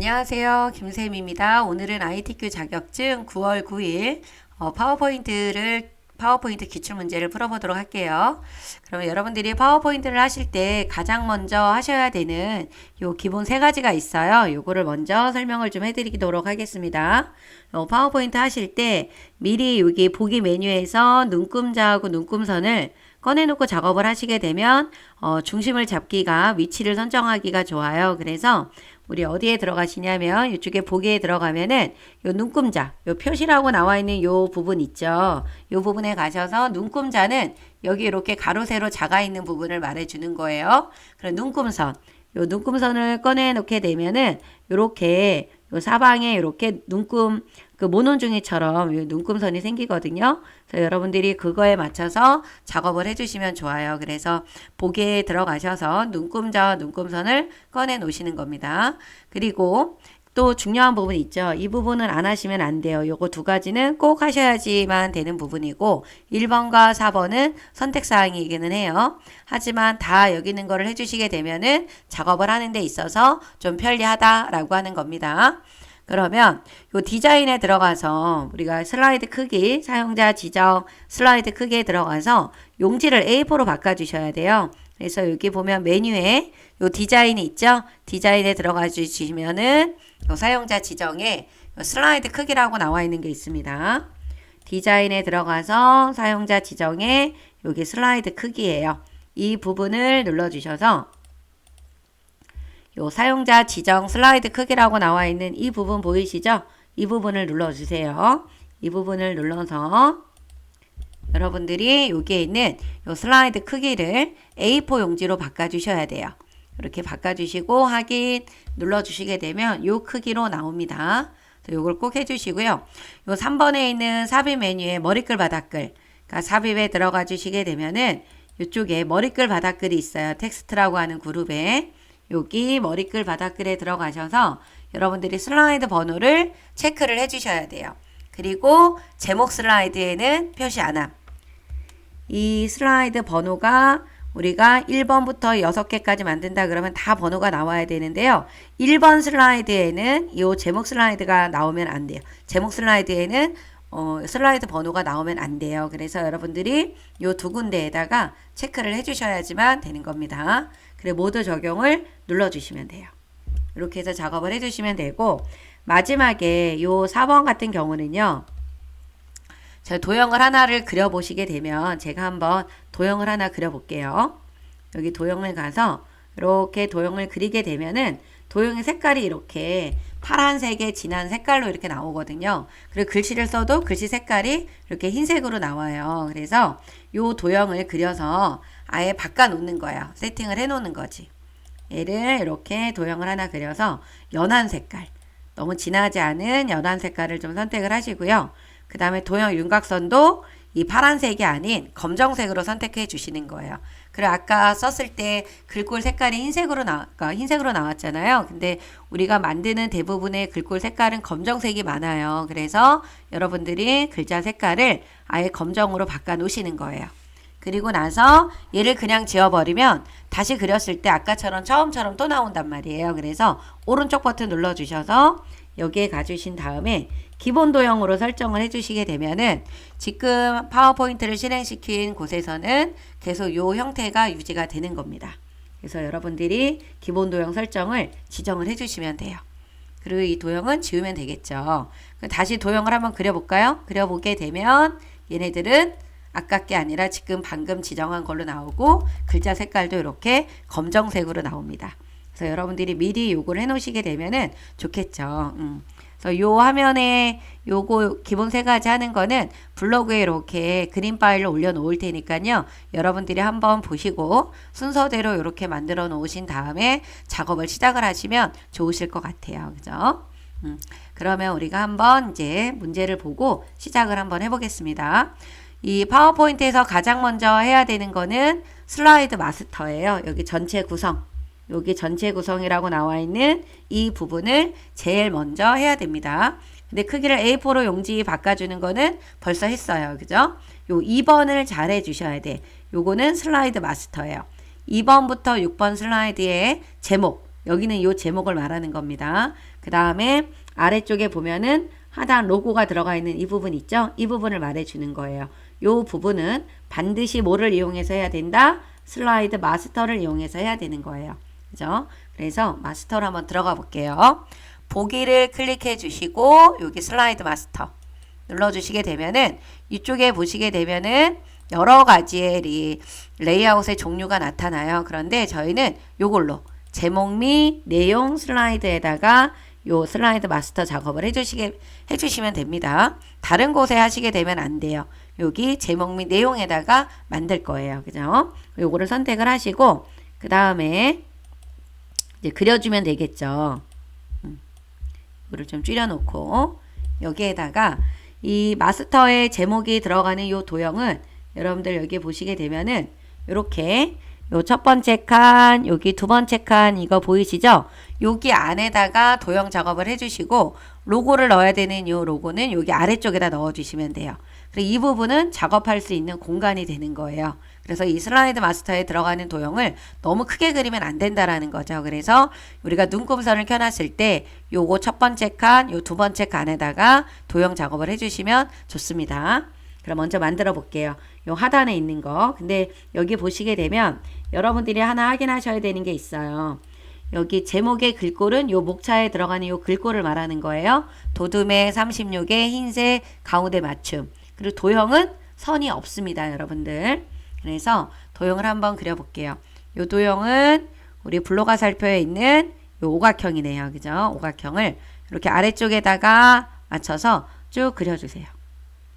안녕하세요. 김쌤입니다. 오늘은 ITQ 자격증 9월 9일 파워포인트 기출문제를 풀어보도록 할게요. 그러면 여러분들이 파워포인트를 하실 때 가장 먼저 하셔야 되는 요 기본 세 가지가 있어요. 요거를 먼저 설명을 좀 해드리도록 하겠습니다. 파워포인트 하실 때 미리 여기 보기 메뉴에서 눈금자하고 눈금선을 꺼내놓고 작업을 하시게 되면 중심을 잡기가 위치를 선정하기가 좋아요. 그래서 우리 어디에 들어가시냐면 이쪽에 보기에 들어가면은 요 눈금자, 요 표시라고 나와 있는 요 부분 있죠. 요 부분에 가셔서 눈금자는 여기 이렇게 가로 세로 자가 있는 부분을 말해주는 거예요. 그럼 눈금선, 요 눈금선을 꺼내 놓게 되면은 요렇게 요 사방에 이렇게 그 모논중이처럼 요 눈금선이 생기거든요. 그래서 여러분들이 그거에 맞춰서 작업을 해주시면 좋아요. 그래서 보기에 들어가셔서 눈금자와 눈금선을 꺼내 놓으시는 겁니다. 그리고 또 중요한 부분 있죠. 이 부분은 안 하시면 안 돼요. 요거 두 가지는 꼭 하셔야지만 되는 부분이고 1번과 4번은 선택사항이기는 해요. 하지만 다 여기 있는 거를 해주시게 되면은 작업을 하는 데 있어서 좀 편리하다라고 하는 겁니다. 그러면 요 디자인에 들어가서 우리가 슬라이드 크기, 사용자 지정 슬라이드 크기에 들어가서 용지를 A4로 바꿔주셔야 돼요. 그래서 여기 보면 메뉴에 요 디자인이 있죠? 디자인에 들어가 주시면은 요 사용자 지정에 요 슬라이드 크기라고 나와 있는 게 있습니다. 디자인에 들어가서 사용자 지정에 여기 슬라이드 크기예요. 이 부분을 눌러주셔서 요 사용자 지정 슬라이드 크기라고 나와 있는 이 부분 보이시죠? 이 부분을 눌러주세요. 이 부분을 눌러서 여러분들이 여기에 있는 요 슬라이드 크기를 A4 용지로 바꿔주셔야 돼요. 이렇게 바꿔주시고 확인 눌러주시게 되면 요 크기로 나옵니다. 요걸 꼭 해주시고요. 요 3번에 있는 삽입 메뉴에 머리글 바닥글, 그러니까 삽입에 들어가 주시게 되면은 이쪽에 머리글 바닥글이 있어요. 텍스트라고 하는 그룹에 여기 머리글 바닥글에 들어가셔서 여러분들이 슬라이드 번호를 체크를 해주셔야 돼요. 그리고 제목 슬라이드에는 표시 안 함. 이 슬라이드 번호가 우리가 1번부터 6개까지 만든다 그러면 다 번호가 나와야 되는데요. 1번 슬라이드에는 이 제목 슬라이드가 나오면 안 돼요. 제목 슬라이드에는 슬라이드 번호가 나오면 안 돼요. 그래서 여러분들이 이 두 군데에다가 체크를 해주셔야지만 되는 겁니다. 그래 모두 적용을 눌러주시면 돼요. 이렇게 해서 작업을 해주시면 되고 마지막에 요 4번 같은 경우는요. 자, 도형을 하나를 그려보시게 되면 제가 한번 도형을 하나 그려볼게요. 여기 도형을 가서 이렇게 도형을 그리게 되면은 도형의 색깔이 이렇게 파란색의 진한 색깔로 이렇게 나오거든요. 그리고 글씨를 써도 글씨 색깔이 이렇게 흰색으로 나와요. 그래서 요 도형을 그려서 아예 바꿔 놓는 거예요. 세팅을 해 놓는 거지. 얘를 이렇게 도형을 하나 그려서 연한 색깔, 너무 진하지 않은 연한 색깔을 좀 선택을 하시고요. 그 다음에 도형 윤곽선도 이 파란색이 아닌 검정색으로 선택해 주시는 거예요. 그리고 아까 썼을 때 글꼴 색깔이 흰색으로 나왔잖아요. 근데 우리가 만드는 대부분의 글꼴 색깔은 검정색이 많아요. 그래서 여러분들이 글자 색깔을 아예 검정으로 바꿔 놓으시는 거예요. 그리고 나서 얘를 그냥 지워버리면 다시 그렸을 때 아까처럼 처음처럼 또 나온단 말이에요. 그래서 오른쪽 버튼 눌러주셔서 여기에 가주신 다음에 기본 도형으로 설정을 해주시게 되면은 지금 파워포인트를 실행시킨 곳에서는 계속 요 형태가 유지가 되는 겁니다. 그래서 여러분들이 기본 도형 설정을 지정을 해주시면 돼요. 그리고 이 도형은 지우면 되겠죠. 다시 도형을 한번 그려볼까요? 그려보게 되면 얘네들은 아까 게 아니라 지금 방금 지정한 걸로 나오고 글자 색깔도 이렇게 검정색으로 나옵니다. 그래서 여러분들이 미리 요걸 해 놓으시게 되면은 좋겠죠. 그래서 요 화면에 요거 기본 세 가지 하는 거는 블로그에 이렇게 그림 파일로 올려 놓을 테니까요. 여러분들이 한번 보시고 순서대로 이렇게 만들어 놓으신 다음에 작업을 시작을 하시면 좋으실 것 같아요. 그죠? 그러면 우리가 한번 이제 문제를 보고 시작을 한번 해보겠습니다. 이 파워포인트에서 가장 먼저 해야 되는 거는 슬라이드 마스터예요. 여기 전체 구성. 여기 전체 구성이라고 나와 있는 이 부분을 제일 먼저 해야 됩니다. 근데 크기를 A4로 용지 바꿔주는 거는 벌써 했어요. 그죠? 요 2번을 잘 해주셔야 돼. 요거는 슬라이드 마스터예요. 2번부터 6번 슬라이드의 제목. 여기는 요 제목을 말하는 겁니다. 그 다음에 아래쪽에 보면은 하단 로고가 들어가 있는 이 부분 있죠? 이 부분을 말해주는 거예요. 요 부분은 반드시 뭐를 이용해서 해야 된다? 슬라이드 마스터를 이용해서 해야 되는 거예요. 그죠? 그래서 마스터로 한번 들어가 볼게요. 보기를 클릭해 주시고 여기 슬라이드 마스터 눌러주시게 되면은 이쪽에 보시게 되면은 여러 가지의 레이아웃의 종류가 나타나요. 그런데 저희는 요걸로 제목 및 내용 슬라이드에다가 요 슬라이드 마스터 작업을 해주시면 됩니다. 다른 곳에 하시게 되면 안 돼요. 여기 제목 및 내용에다가 만들 거예요. 그죠? 요거를 선택을 하시고 그 다음에 이제 그려주면 되겠죠. 이거를 좀 줄여놓고 여기에다가 이 마스터의 제목이 들어가는 요 도형은 여러분들 여기 보시게 되면은 이렇게 요 첫 번째 칸, 여기 두 번째 칸 이거 보이시죠? 여기 안에다가 도형 작업을 해주시고 로고를 넣어야 되는 요 로고는 여기 아래쪽에다 넣어주시면 돼요. 그리고 이 부분은 작업할 수 있는 공간이 되는 거예요. 그래서 이 슬라이드 마스터에 들어가는 도형을 너무 크게 그리면 안 된다라는 거죠. 그래서 우리가 눈금선을 켜놨을 때 요거 첫 번째 칸, 요 두 번째 칸에다가 도형 작업을 해주시면 좋습니다. 그럼 먼저 만들어 볼게요. 요 하단에 있는 거. 근데 여기 보시게 되면 여러분들이 하나 확인하셔야 되는 게 있어요. 여기 제목의 글꼴은 요 목차에 들어가는 요 글꼴을 말하는 거예요. 도둠의 36의 흰색 가운데 맞춤. 그리고 도형은 선이 없습니다, 여러분들. 그래서 도형을 한번 그려볼게요. 요 도형은 우리 블로가살표에 있는 요 오각형이네요. 그죠? 오각형을 이렇게 아래쪽에다가 맞춰서 쭉 그려주세요.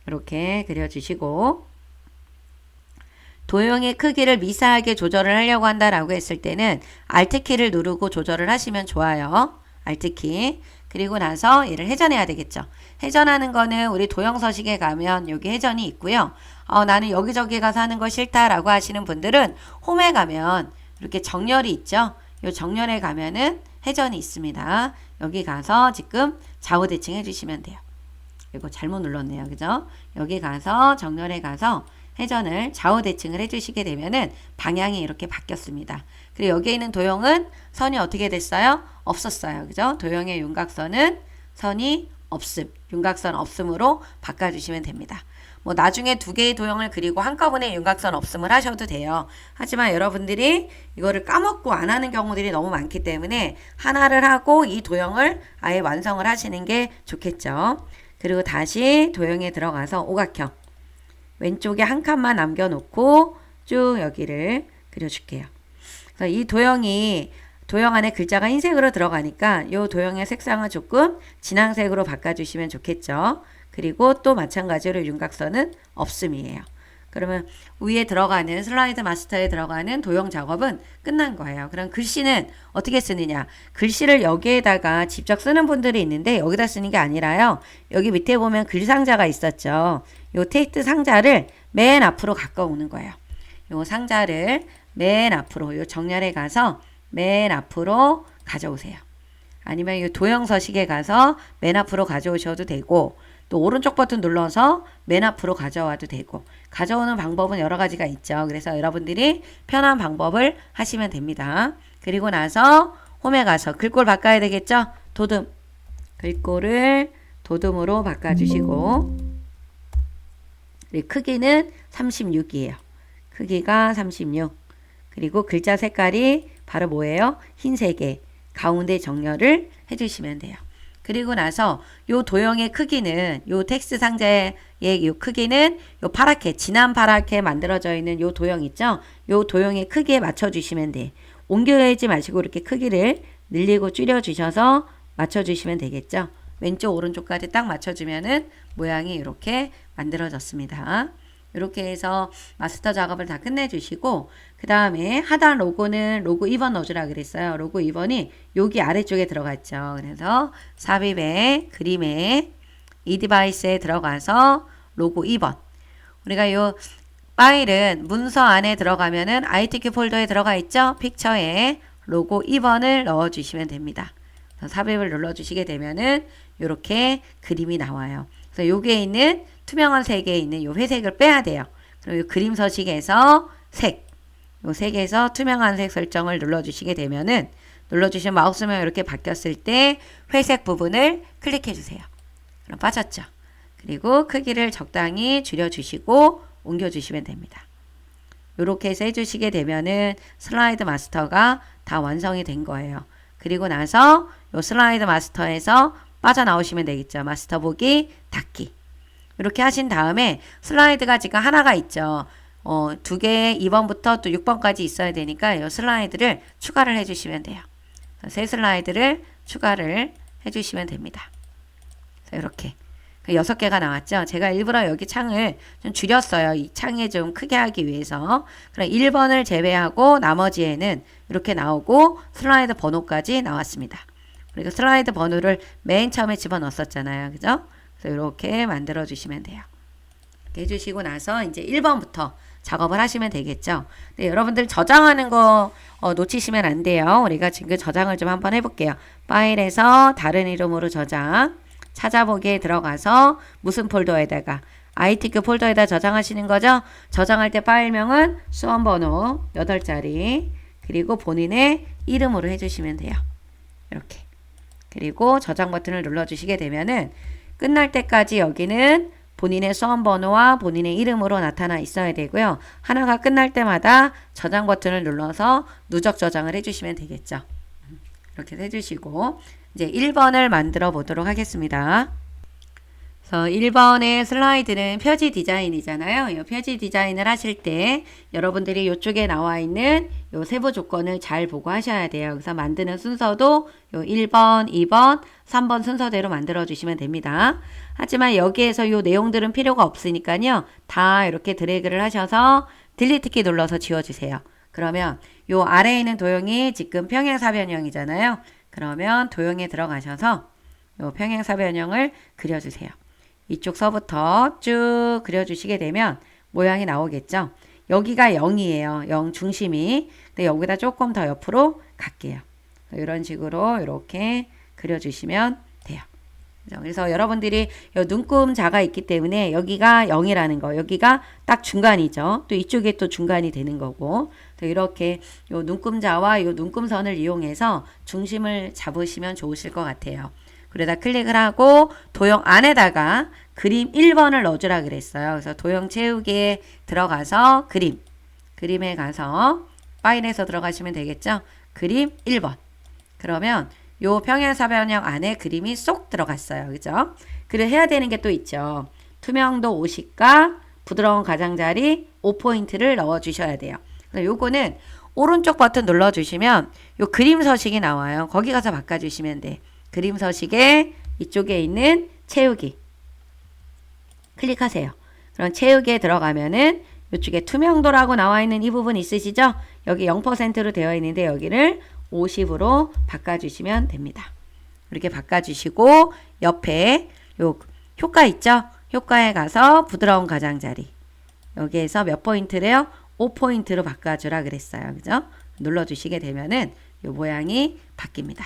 이렇게 그려주시고 도형의 크기를 미세하게 조절을 하려고 한다라고 했을 때는 Alt키를 누르고 조절을 하시면 좋아요. Alt키. 그리고 나서 얘를 회전해야 되겠죠. 회전하는 거는 우리 도형 서식에 가면 여기 회전이 있고요. 나는 여기저기 가서 하는 거 싫다라고 하시는 분들은 홈에 가면 이렇게 정렬이 있죠. 이 정렬에 가면은 회전이 있습니다. 여기 가서 지금 좌우 대칭 해주시면 돼요. 이거 잘못 눌렀네요. 그죠? 여기 가서 정렬에 가서 회전을 좌우 대칭을 해주시게 되면은 방향이 이렇게 바뀌었습니다. 그리고 여기에 있는 도형은 선이 어떻게 됐어요? 없었어요. 그죠? 도형의 윤곽선은 선이 없음, 윤곽선 없음으로 바꿔주시면 됩니다. 뭐 나중에 두 개의 도형을 그리고 한꺼번에 윤곽선 없음을 하셔도 돼요. 하지만 여러분들이 이거를 까먹고 안 하는 경우들이 너무 많기 때문에 하나를 하고 이 도형을 아예 완성을 하시는 게 좋겠죠. 그리고 다시 도형에 들어가서 오각형 왼쪽에 한 칸만 남겨놓고 쭉 여기를 그려줄게요. 그래서 이 도형이 도형 안에 글자가 흰색으로 들어가니까 이 도형의 색상을 조금 진한색으로 바꿔주시면 좋겠죠. 그리고 또 마찬가지로 윤곽선은 없음이에요. 그러면 위에 들어가는 슬라이드 마스터에 들어가는 도형 작업은 끝난 거예요. 그럼 글씨는 어떻게 쓰느냐? 글씨를 여기에다가 직접 쓰는 분들이 있는데 여기다 쓰는 게 아니라요. 여기 밑에 보면 글 상자가 있었죠. 요 텍스트 상자를 맨 앞으로 가까우는 거예요. 요 상자를 맨 앞으로 요 정렬에 가서 맨 앞으로 가져오세요. 아니면 이 도형 서식에 가서 맨 앞으로 가져오셔도 되고 또 오른쪽 버튼 눌러서 맨 앞으로 가져와도 되고 가져오는 방법은 여러 가지가 있죠. 그래서 여러분들이 편한 방법을 하시면 됩니다. 그리고 나서 홈에 가서 글꼴 바꿔야 되겠죠? 도둠. 글꼴을 도둠으로 바꿔주시고 크기는 36이에요. 크기가 36. 그리고 글자 색깔이 바로 뭐예요? 흰색에 가운데 정렬을 해주시면 돼요. 그리고 나서 요 도형의 크기는 요 텍스트 상자의 요 크기는 요 파랗게 진한 파랗게 만들어져 있는 요 도형 있죠? 요 도형의 크기에 맞춰 주시면 돼. 옮겨야지 마시고 이렇게 크기를 늘리고 줄여 주셔서 맞춰 주시면 되겠죠? 왼쪽 오른쪽까지 딱 맞춰 주면은 모양이 이렇게 만들어졌습니다. 이렇게 해서 마스터 작업을 다 끝내주시고 그 다음에 하단 로고는 로고 2번 넣어주라 그랬어요. 로고 2번이 여기 아래쪽에 들어갔죠. 그래서 삽입에 그림에 이 디바이스에 들어가서 로고 2번 우리가 요 파일은 문서 안에 들어가면은 ITQ 폴더에 들어가 있죠. 픽처에 로고 2번을 넣어주시면 됩니다. 삽입을 눌러주시게 되면은 이렇게 그림이 나와요. 그래서 여기에 있는 투명한 색에 있는 요 회색을 빼야 돼요. 그리고 요 그림 서식에서 색, 요 색에서 투명한 색 설정을 눌러주시게 되면은 눌러주시면 마우스면 이렇게 바뀌었을 때 회색 부분을 클릭해 주세요. 그럼 빠졌죠. 그리고 크기를 적당히 줄여주시고 옮겨주시면 됩니다. 이렇게 해서 해주시게 되면은 슬라이드 마스터가 다 완성이 된 거예요. 그리고 나서 이 슬라이드 마스터에서 빠져나오시면 되겠죠. 마스터 보기, 닫기. 이렇게 하신 다음에 슬라이드가 지금 하나가 있죠. 두 개, 2번부터 또 6번까지 있어야 되니까 이 슬라이드를 추가를 해주시면 돼요. 새 슬라이드를 추가를 해주시면 됩니다. 이렇게 6개가 나왔죠. 제가 일부러 여기 창을 좀 줄였어요. 이 창에 좀 크게 하기 위해서. 그럼 1번을 제외하고 나머지에는 이렇게 나오고 슬라이드 번호까지 나왔습니다. 그리고 슬라이드 번호를 맨 처음에 집어넣었잖아요. 그죠? 그래서 이렇게 만들어 주시면 돼요. 이렇게 해주시고 나서 이제 1번부터 작업을 하시면 되겠죠. 네, 여러분들 저장하는 거 놓치시면 안 돼요. 우리가 지금 저장을 좀 한번 해볼게요. 파일에서 다른 이름으로 저장. 찾아보기에 들어가서 무슨 폴더에다가 ITQ 폴더에다 저장하시는 거죠. 저장할 때 파일명은 수험번호 8자리 그리고 본인의 이름으로 해주시면 돼요. 이렇게. 그리고 저장 버튼을 눌러주시게 되면은 끝날 때까지 여기는 본인의 수험번호와 본인의 이름으로 나타나 있어야 되고요. 하나가 끝날 때마다 저장 버튼을 눌러서 누적 저장을 해주시면 되겠죠. 이렇게 해주시고 이제 1번을 만들어 보도록 하겠습니다. 그래서 1번의 슬라이드는 표지 디자인이잖아요. 이 표지 디자인을 하실 때 여러분들이 이쪽에 나와 있는 이 세부 조건을 잘 보고 하셔야 돼요. 그래서 만드는 순서도 요 1번, 2번, 3번 순서대로 만들어 주시면 됩니다. 하지만 여기에서 이 내용들은 필요가 없으니까요. 다 이렇게 드래그를 하셔서 딜리트 키 눌러서 지워주세요. 그러면 요 아래에 있는 도형이 지금 평행사변형이잖아요. 그러면 도형에 들어가셔서 요 평행사변형을 그려주세요. 이쪽 서부터 쭉 그려주시게 되면 모양이 나오겠죠. 여기가 0이에요. 0 중심이. 근데 여기다 조금 더 옆으로 갈게요. 이런 식으로 이렇게 그려주시면 돼요. 그래서 여러분들이 눈금자가 있기 때문에 여기가 0이라는 거, 여기가 딱 중간이죠. 또 이쪽에 또 중간이 되는 거고, 또 이렇게 요 눈금자와 요 눈금선을 이용해서 중심을 잡으시면 좋으실 것 같아요. 그러다 클릭을 하고 도형 안에다가 그림 1번을 넣어주라 그랬어요. 그래서 도형 채우기에 들어가서 그림에 가서 파일에서 들어가시면 되겠죠. 그림 1번. 그러면 요 평행사변형 안에 그림이 쏙 들어갔어요. 그죠? 그리고 해야 되는 게 또 있죠. 투명도 50과 부드러운 가장자리 5포인트를 넣어주셔야 돼요. 요거는 오른쪽 버튼 눌러주시면 요 그림 서식이 나와요. 거기 가서 바꿔주시면 돼. 그림 서식에 이쪽에 있는 채우기 클릭하세요. 그럼 채우기에 들어가면은 이쪽에 투명도라고 나와 있는 이 부분 있으시죠? 여기 0%로 되어 있는데 여기를 50으로 바꿔주시면 됩니다. 이렇게 바꿔주시고 옆에 요 효과 있죠? 효과에 가서 부드러운 가장자리 여기에서 몇 포인트래요? 5포인트로 바꿔주라 그랬어요. 그죠? 눌러주시게 되면은 요 모양이 바뀝니다.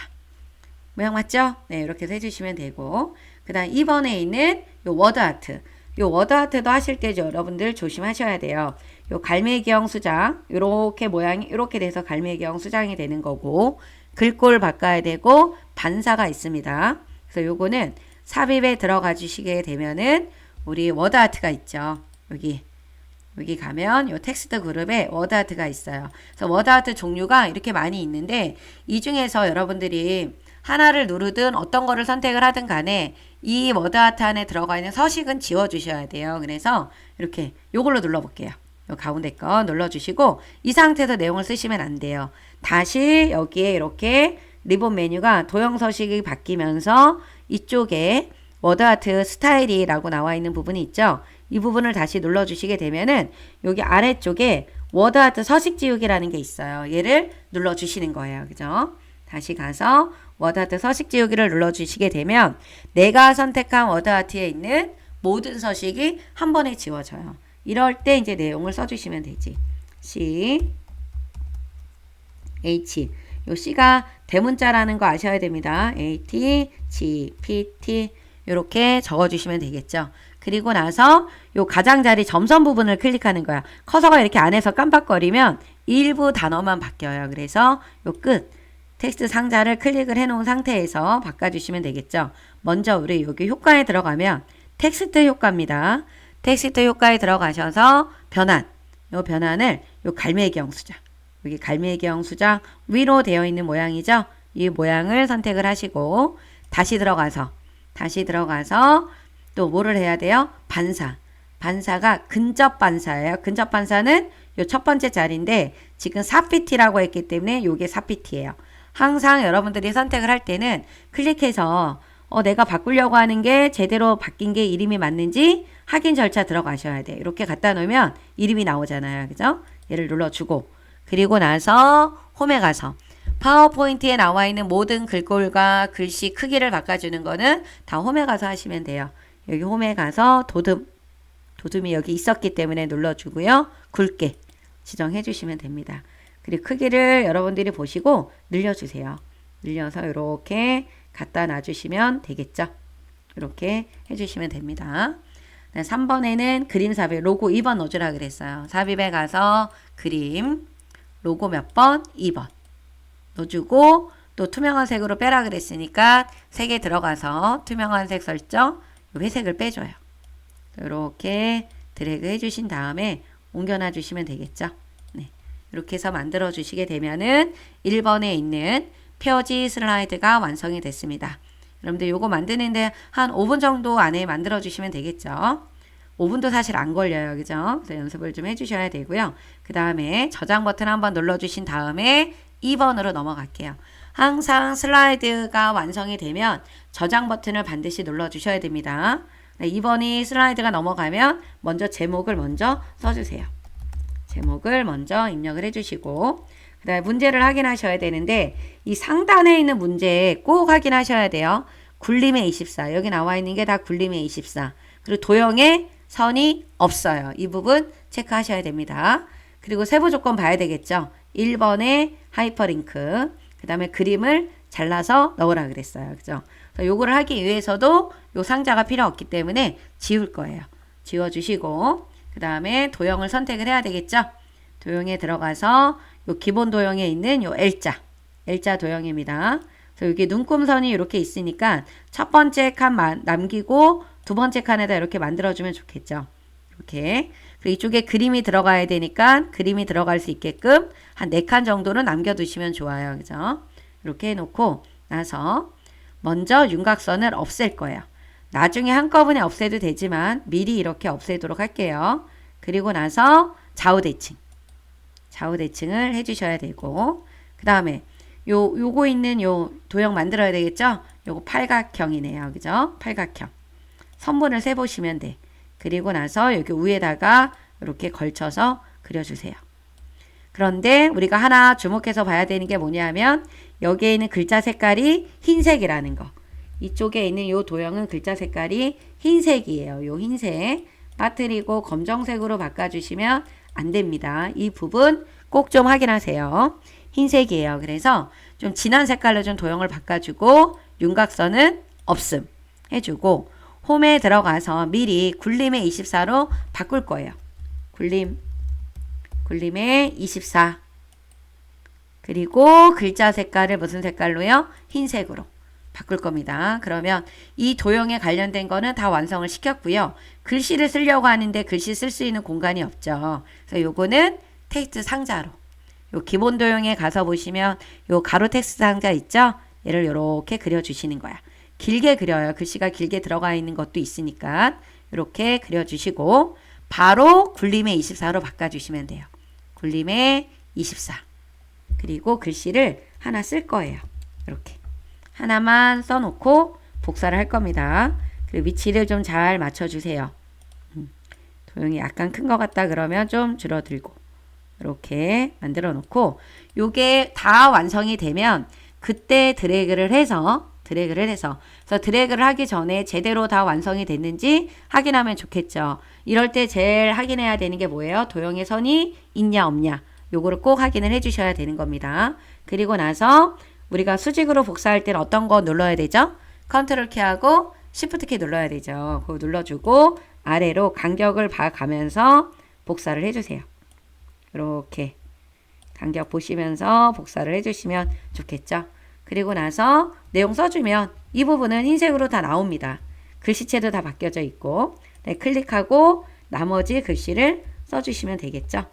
모양 맞죠? 네, 이렇게 해서 해주시면 되고 그 다음 2번에 있는 요 워드아트 요 워드아트도 하실 때 여러분들 조심하셔야 돼요. 요 갈매기형 수장 요렇게 모양이 이렇게 돼서 갈매기형 수장이 되는 거고 글꼴 바꿔야 되고 반사가 있습니다. 그래서 요거는 삽입에 들어가 주시게 되면은 우리 워드아트가 있죠. 여기 가면 요 텍스트 그룹에 워드아트가 있어요. 그래서 워드아트 종류가 이렇게 많이 있는데 이 중에서 여러분들이 하나를 누르든 어떤 거를 선택을 하든 간에 이 워드아트 안에 들어가 있는 서식은 지워주셔야 돼요. 그래서 이렇게 요걸로 눌러볼게요. 요 가운데 거 눌러주시고 이 상태에서 내용을 쓰시면 안 돼요. 다시 여기에 이렇게 리본 메뉴가 도형 서식이 바뀌면서 이쪽에 워드아트 스타일이라고 나와 있는 부분이 있죠. 이 부분을 다시 눌러주시게 되면은 여기 아래쪽에 워드아트 서식 지우기라는 게 있어요. 얘를 눌러주시는 거예요. 그죠? 다시 가서 워드아트 서식 지우기를 눌러주시게 되면 내가 선택한 워드아트에 있는 모든 서식이 한 번에 지워져요. 이럴 때 이제 내용을 써주시면 되지. C, H. 요 C가 대문자라는 거 아셔야 됩니다. AT, G, PT. 이렇게 적어주시면 되겠죠. 그리고 나서 요 가장자리 점선 부분을 클릭하는 거야. 커서가 이렇게 안에서 깜빡거리면 일부 단어만 바뀌어요. 그래서 요 끝. 텍스트 상자를 클릭을 해 놓은 상태에서 바꿔주시면 되겠죠. 먼저 우리 여기 효과에 들어가면 텍스트 효과입니다. 텍스트 효과에 들어가셔서 변환, 요 변환을 요 갈매기형 수작, 여기 갈매기형 수작 위로 되어 있는 모양이죠. 이 모양을 선택을 하시고 다시 들어가서 또 뭐를 해야 돼요? 반사. 반사가 근접 반사예요. 근접 반사는 요 첫 번째 자리인데 지금 4pt라고 했기 때문에 요게 4pt예요. 항상 여러분들이 선택을 할 때는 클릭해서 내가 바꾸려고 하는 게 제대로 바뀐 게 이름이 맞는지 확인 절차 들어가셔야 돼. 이렇게 갖다 놓으면 이름이 나오잖아요. 그죠? 얘를 눌러주고 그리고 나서 홈에 가서 파워포인트에 나와 있는 모든 글꼴과 글씨 크기를 바꿔주는 거는 다 홈에 가서 하시면 돼요. 여기 홈에 가서 도둠이 여기 있었기 때문에 눌러주고요. 굵게 지정해 주시면 됩니다. 그리고 크기를 여러분들이 보시고 늘려주세요. 늘려서 이렇게 갖다 놔주시면 되겠죠. 이렇게 해주시면 됩니다. 3번에는 그림 삽입, 로고 2번 넣어주라 그랬어요. 삽입에 가서 그림, 로고 몇 번? 2번 넣어주고 또 투명한 색으로 빼라 그랬으니까 색에 들어가서 투명한 색 설정, 회색을 빼줘요. 이렇게 드래그 해주신 다음에 옮겨놔 주시면 되겠죠. 네. 이렇게 해서 만들어 주시게 되면은 1번에 있는 표지 슬라이드가 완성이 됐습니다. 여러분들 요거 만드는데 한 5분 정도 안에 만들어 주시면 되겠죠. 5분도 사실 안 걸려요. 그죠? 그래서 연습을 좀 해주셔야 되고요. 그 다음에 저장 버튼 한번 눌러주신 다음에 2번으로 넘어갈게요. 항상 슬라이드가 완성이 되면 저장 버튼을 반드시 눌러주셔야 됩니다. 2번이 슬라이드가 넘어가면 먼저 제목을 먼저 써주세요. 제목을 먼저 입력을 해주시고 그 다음에 문제를 확인하셔야 되는데 이 상단에 있는 문제 꼭 확인하셔야 돼요. 굴림의 24 여기 나와 있는 게 다 굴림의 24 그리고 도형에 선이 없어요. 이 부분 체크하셔야 됩니다. 그리고 세부 조건 봐야 되겠죠. 1번에 하이퍼링크 그 다음에 그림을 잘라서 넣으라 그랬어요. 그죠? 요거를 하기 위해서도 요 상자가 필요 없기 때문에 지울 거예요. 지워주시고 그 다음에 도형을 선택을 해야 되겠죠. 도형에 들어가서 요 기본 도형에 있는 요 L자 도형입니다. 그래서 여기 눈금선이 이렇게 있으니까 첫 번째 칸 남기고 두 번째 칸에다 이렇게 만들어주면 좋겠죠. 이렇게. 그리고 이쪽에 그림이 들어가야 되니까 그림이 들어갈 수 있게끔 한 4칸 정도는 남겨두시면 좋아요. 그죠? 이렇게 해놓고 나서 먼저 윤곽선을 없앨 거예요. 나중에 한꺼번에 없애도 되지만 미리 이렇게 없애도록 할게요. 그리고 나서 좌우 대칭을 해주셔야 되고 그 다음에 요거 있는 요 도형 만들어야 되겠죠? 요거 팔각형이네요. 그죠? 팔각형. 선분을 세보시면 돼. 그리고 나서 여기 위에다가 이렇게 걸쳐서 그려주세요. 그런데 우리가 하나 주목해서 봐야 되는 게 뭐냐면 여기에 있는 글자 색깔이 흰색이라는 거. 이쪽에 있는 요 도형은 글자 색깔이 흰색이에요. 요 흰색 빠뜨리고 검정색으로 바꿔주시면 안 됩니다. 이 부분 꼭 좀 확인하세요. 흰색이에요. 그래서 좀 진한 색깔로 좀 도형을 바꿔주고 윤곽선은 없음 해주고 홈에 들어가서 미리 굴림의 24로 바꿀 거예요. 굴림의 24 그리고 글자 색깔을 무슨 색깔로요? 흰색으로 바꿀 겁니다. 그러면 이 도형에 관련된 거는 다 완성을 시켰고요. 글씨를 쓰려고 하는데 글씨 쓸 수 있는 공간이 없죠. 그래서 요거는 텍스트 상자로 요 기본 도형에 가서 보시면 요 가로 텍스트 상자 있죠? 얘를 요렇게 그려주시는 거야. 길게 그려요. 글씨가 길게 들어가 있는 것도 있으니까 이렇게 그려주시고 바로 굴림의 24로 바꿔주시면 돼요. 굴림의 24 그리고 글씨를 하나 쓸 거예요. 이렇게 하나만 써놓고 복사를 할 겁니다. 그리고 위치를 좀 잘 맞춰주세요. 도형이 약간 큰 것 같다 그러면 좀 줄어들고 이렇게 만들어 놓고 요게 다 완성이 되면 그때 드래그를 해서 그래서 드래그를 하기 전에 제대로 다 완성이 됐는지 확인하면 좋겠죠. 이럴 때 제일 확인해야 되는 게 뭐예요? 도형의 선이 있냐 없냐 요거를 꼭 확인을 해 주셔야 되는 겁니다. 그리고 나서 우리가 수직으로 복사할 때는 어떤 거 눌러야 되죠? 컨트롤 키하고 시프트 키 눌러야 되죠. 그거 눌러주고 아래로 간격을 봐가면서 복사를 해주세요. 이렇게 간격 보시면서 복사를 해주시면 좋겠죠. 그리고 나서 내용 써주면 이 부분은 흰색으로 다 나옵니다. 글씨체도 다 바뀌어져 있고 네, 클릭하고 나머지 글씨를 써주시면 되겠죠.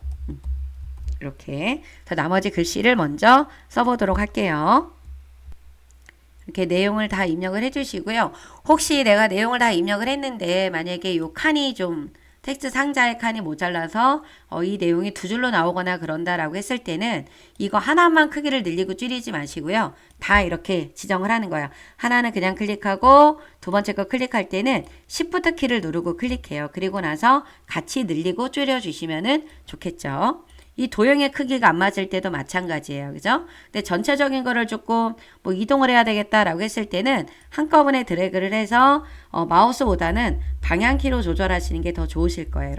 이렇게 나머지 글씨를 먼저 써보도록 할게요. 이렇게 내용을 다 입력을 해주시고요. 혹시 내가 내용을 다 입력을 했는데 만약에 이 칸이 좀 텍스트 상자의 칸이 모자라서 이 내용이 두 줄로 나오거나 그런다라고 했을 때는 이거 하나만 크기를 늘리고 줄이지 마시고요. 다 이렇게 지정을 하는 거예요. 하나는 그냥 클릭하고 두 번째 거 클릭할 때는 Shift 키를 누르고 클릭해요. 그리고 나서 같이 늘리고 줄여주시면 좋겠죠. 이 도형의 크기가 안 맞을 때도 마찬가지예요. 그죠? 근데 전체적인 거를 조금 뭐 이동을 해야 되겠다라고 했을 때는 한꺼번에 드래그를 해서 마우스보다는 방향키로 조절하시는 게 더 좋으실 거예요.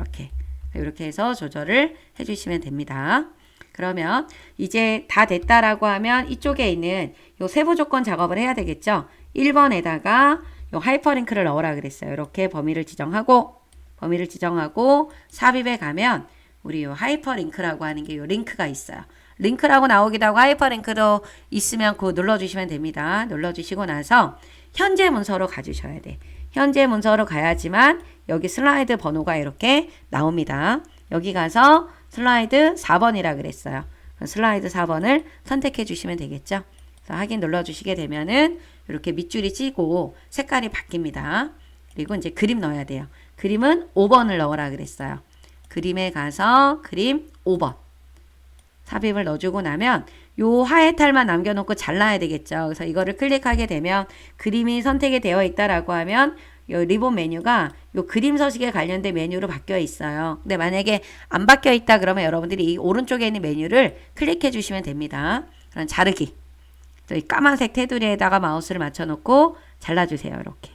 이렇게 해서 조절을 해주시면 됩니다. 그러면 이제 다 됐다라고 하면 이쪽에 있는 요 세부 조건 작업을 해야 되겠죠? 1번에다가 요 하이퍼링크를 넣으라 그랬어요. 이렇게 범위를 지정하고 삽입에 가면 우리 요 하이퍼링크라고 하는 게 요 링크가 있어요. 링크라고 나오기도 하고 하이퍼링크로 있으면 그거 눌러주시면 됩니다. 눌러주시고 나서 현재 문서로 가주셔야 돼. 현재 문서로 가야지만 여기 슬라이드 번호가 이렇게 나옵니다. 여기 가서 슬라이드 4번이라 그랬어요. 슬라이드 4번을 선택해 주시면 되겠죠. 그래서 확인 눌러주시게 되면은 이렇게 밑줄이 찌고 색깔이 바뀝니다. 그리고 이제 그림 넣어야 돼요. 그림은 5번을 넣으라 그랬어요. 그림에 가서 그림 5번 삽입을 넣어주고 나면 요 하의 탈만 남겨놓고 잘라야 되겠죠. 그래서 이거를 클릭하게 되면 그림이 선택이 되어 있다라고 하면 요 리본 메뉴가 요 그림 서식에 관련된 메뉴로 바뀌어 있어요. 근데 만약에 안 바뀌어 있다 그러면 여러분들이 이 오른쪽에 있는 메뉴를 클릭해 주시면 됩니다. 그럼 자르기. 이 까만색 테두리에다가 마우스를 맞춰놓고 잘라주세요. 이렇게.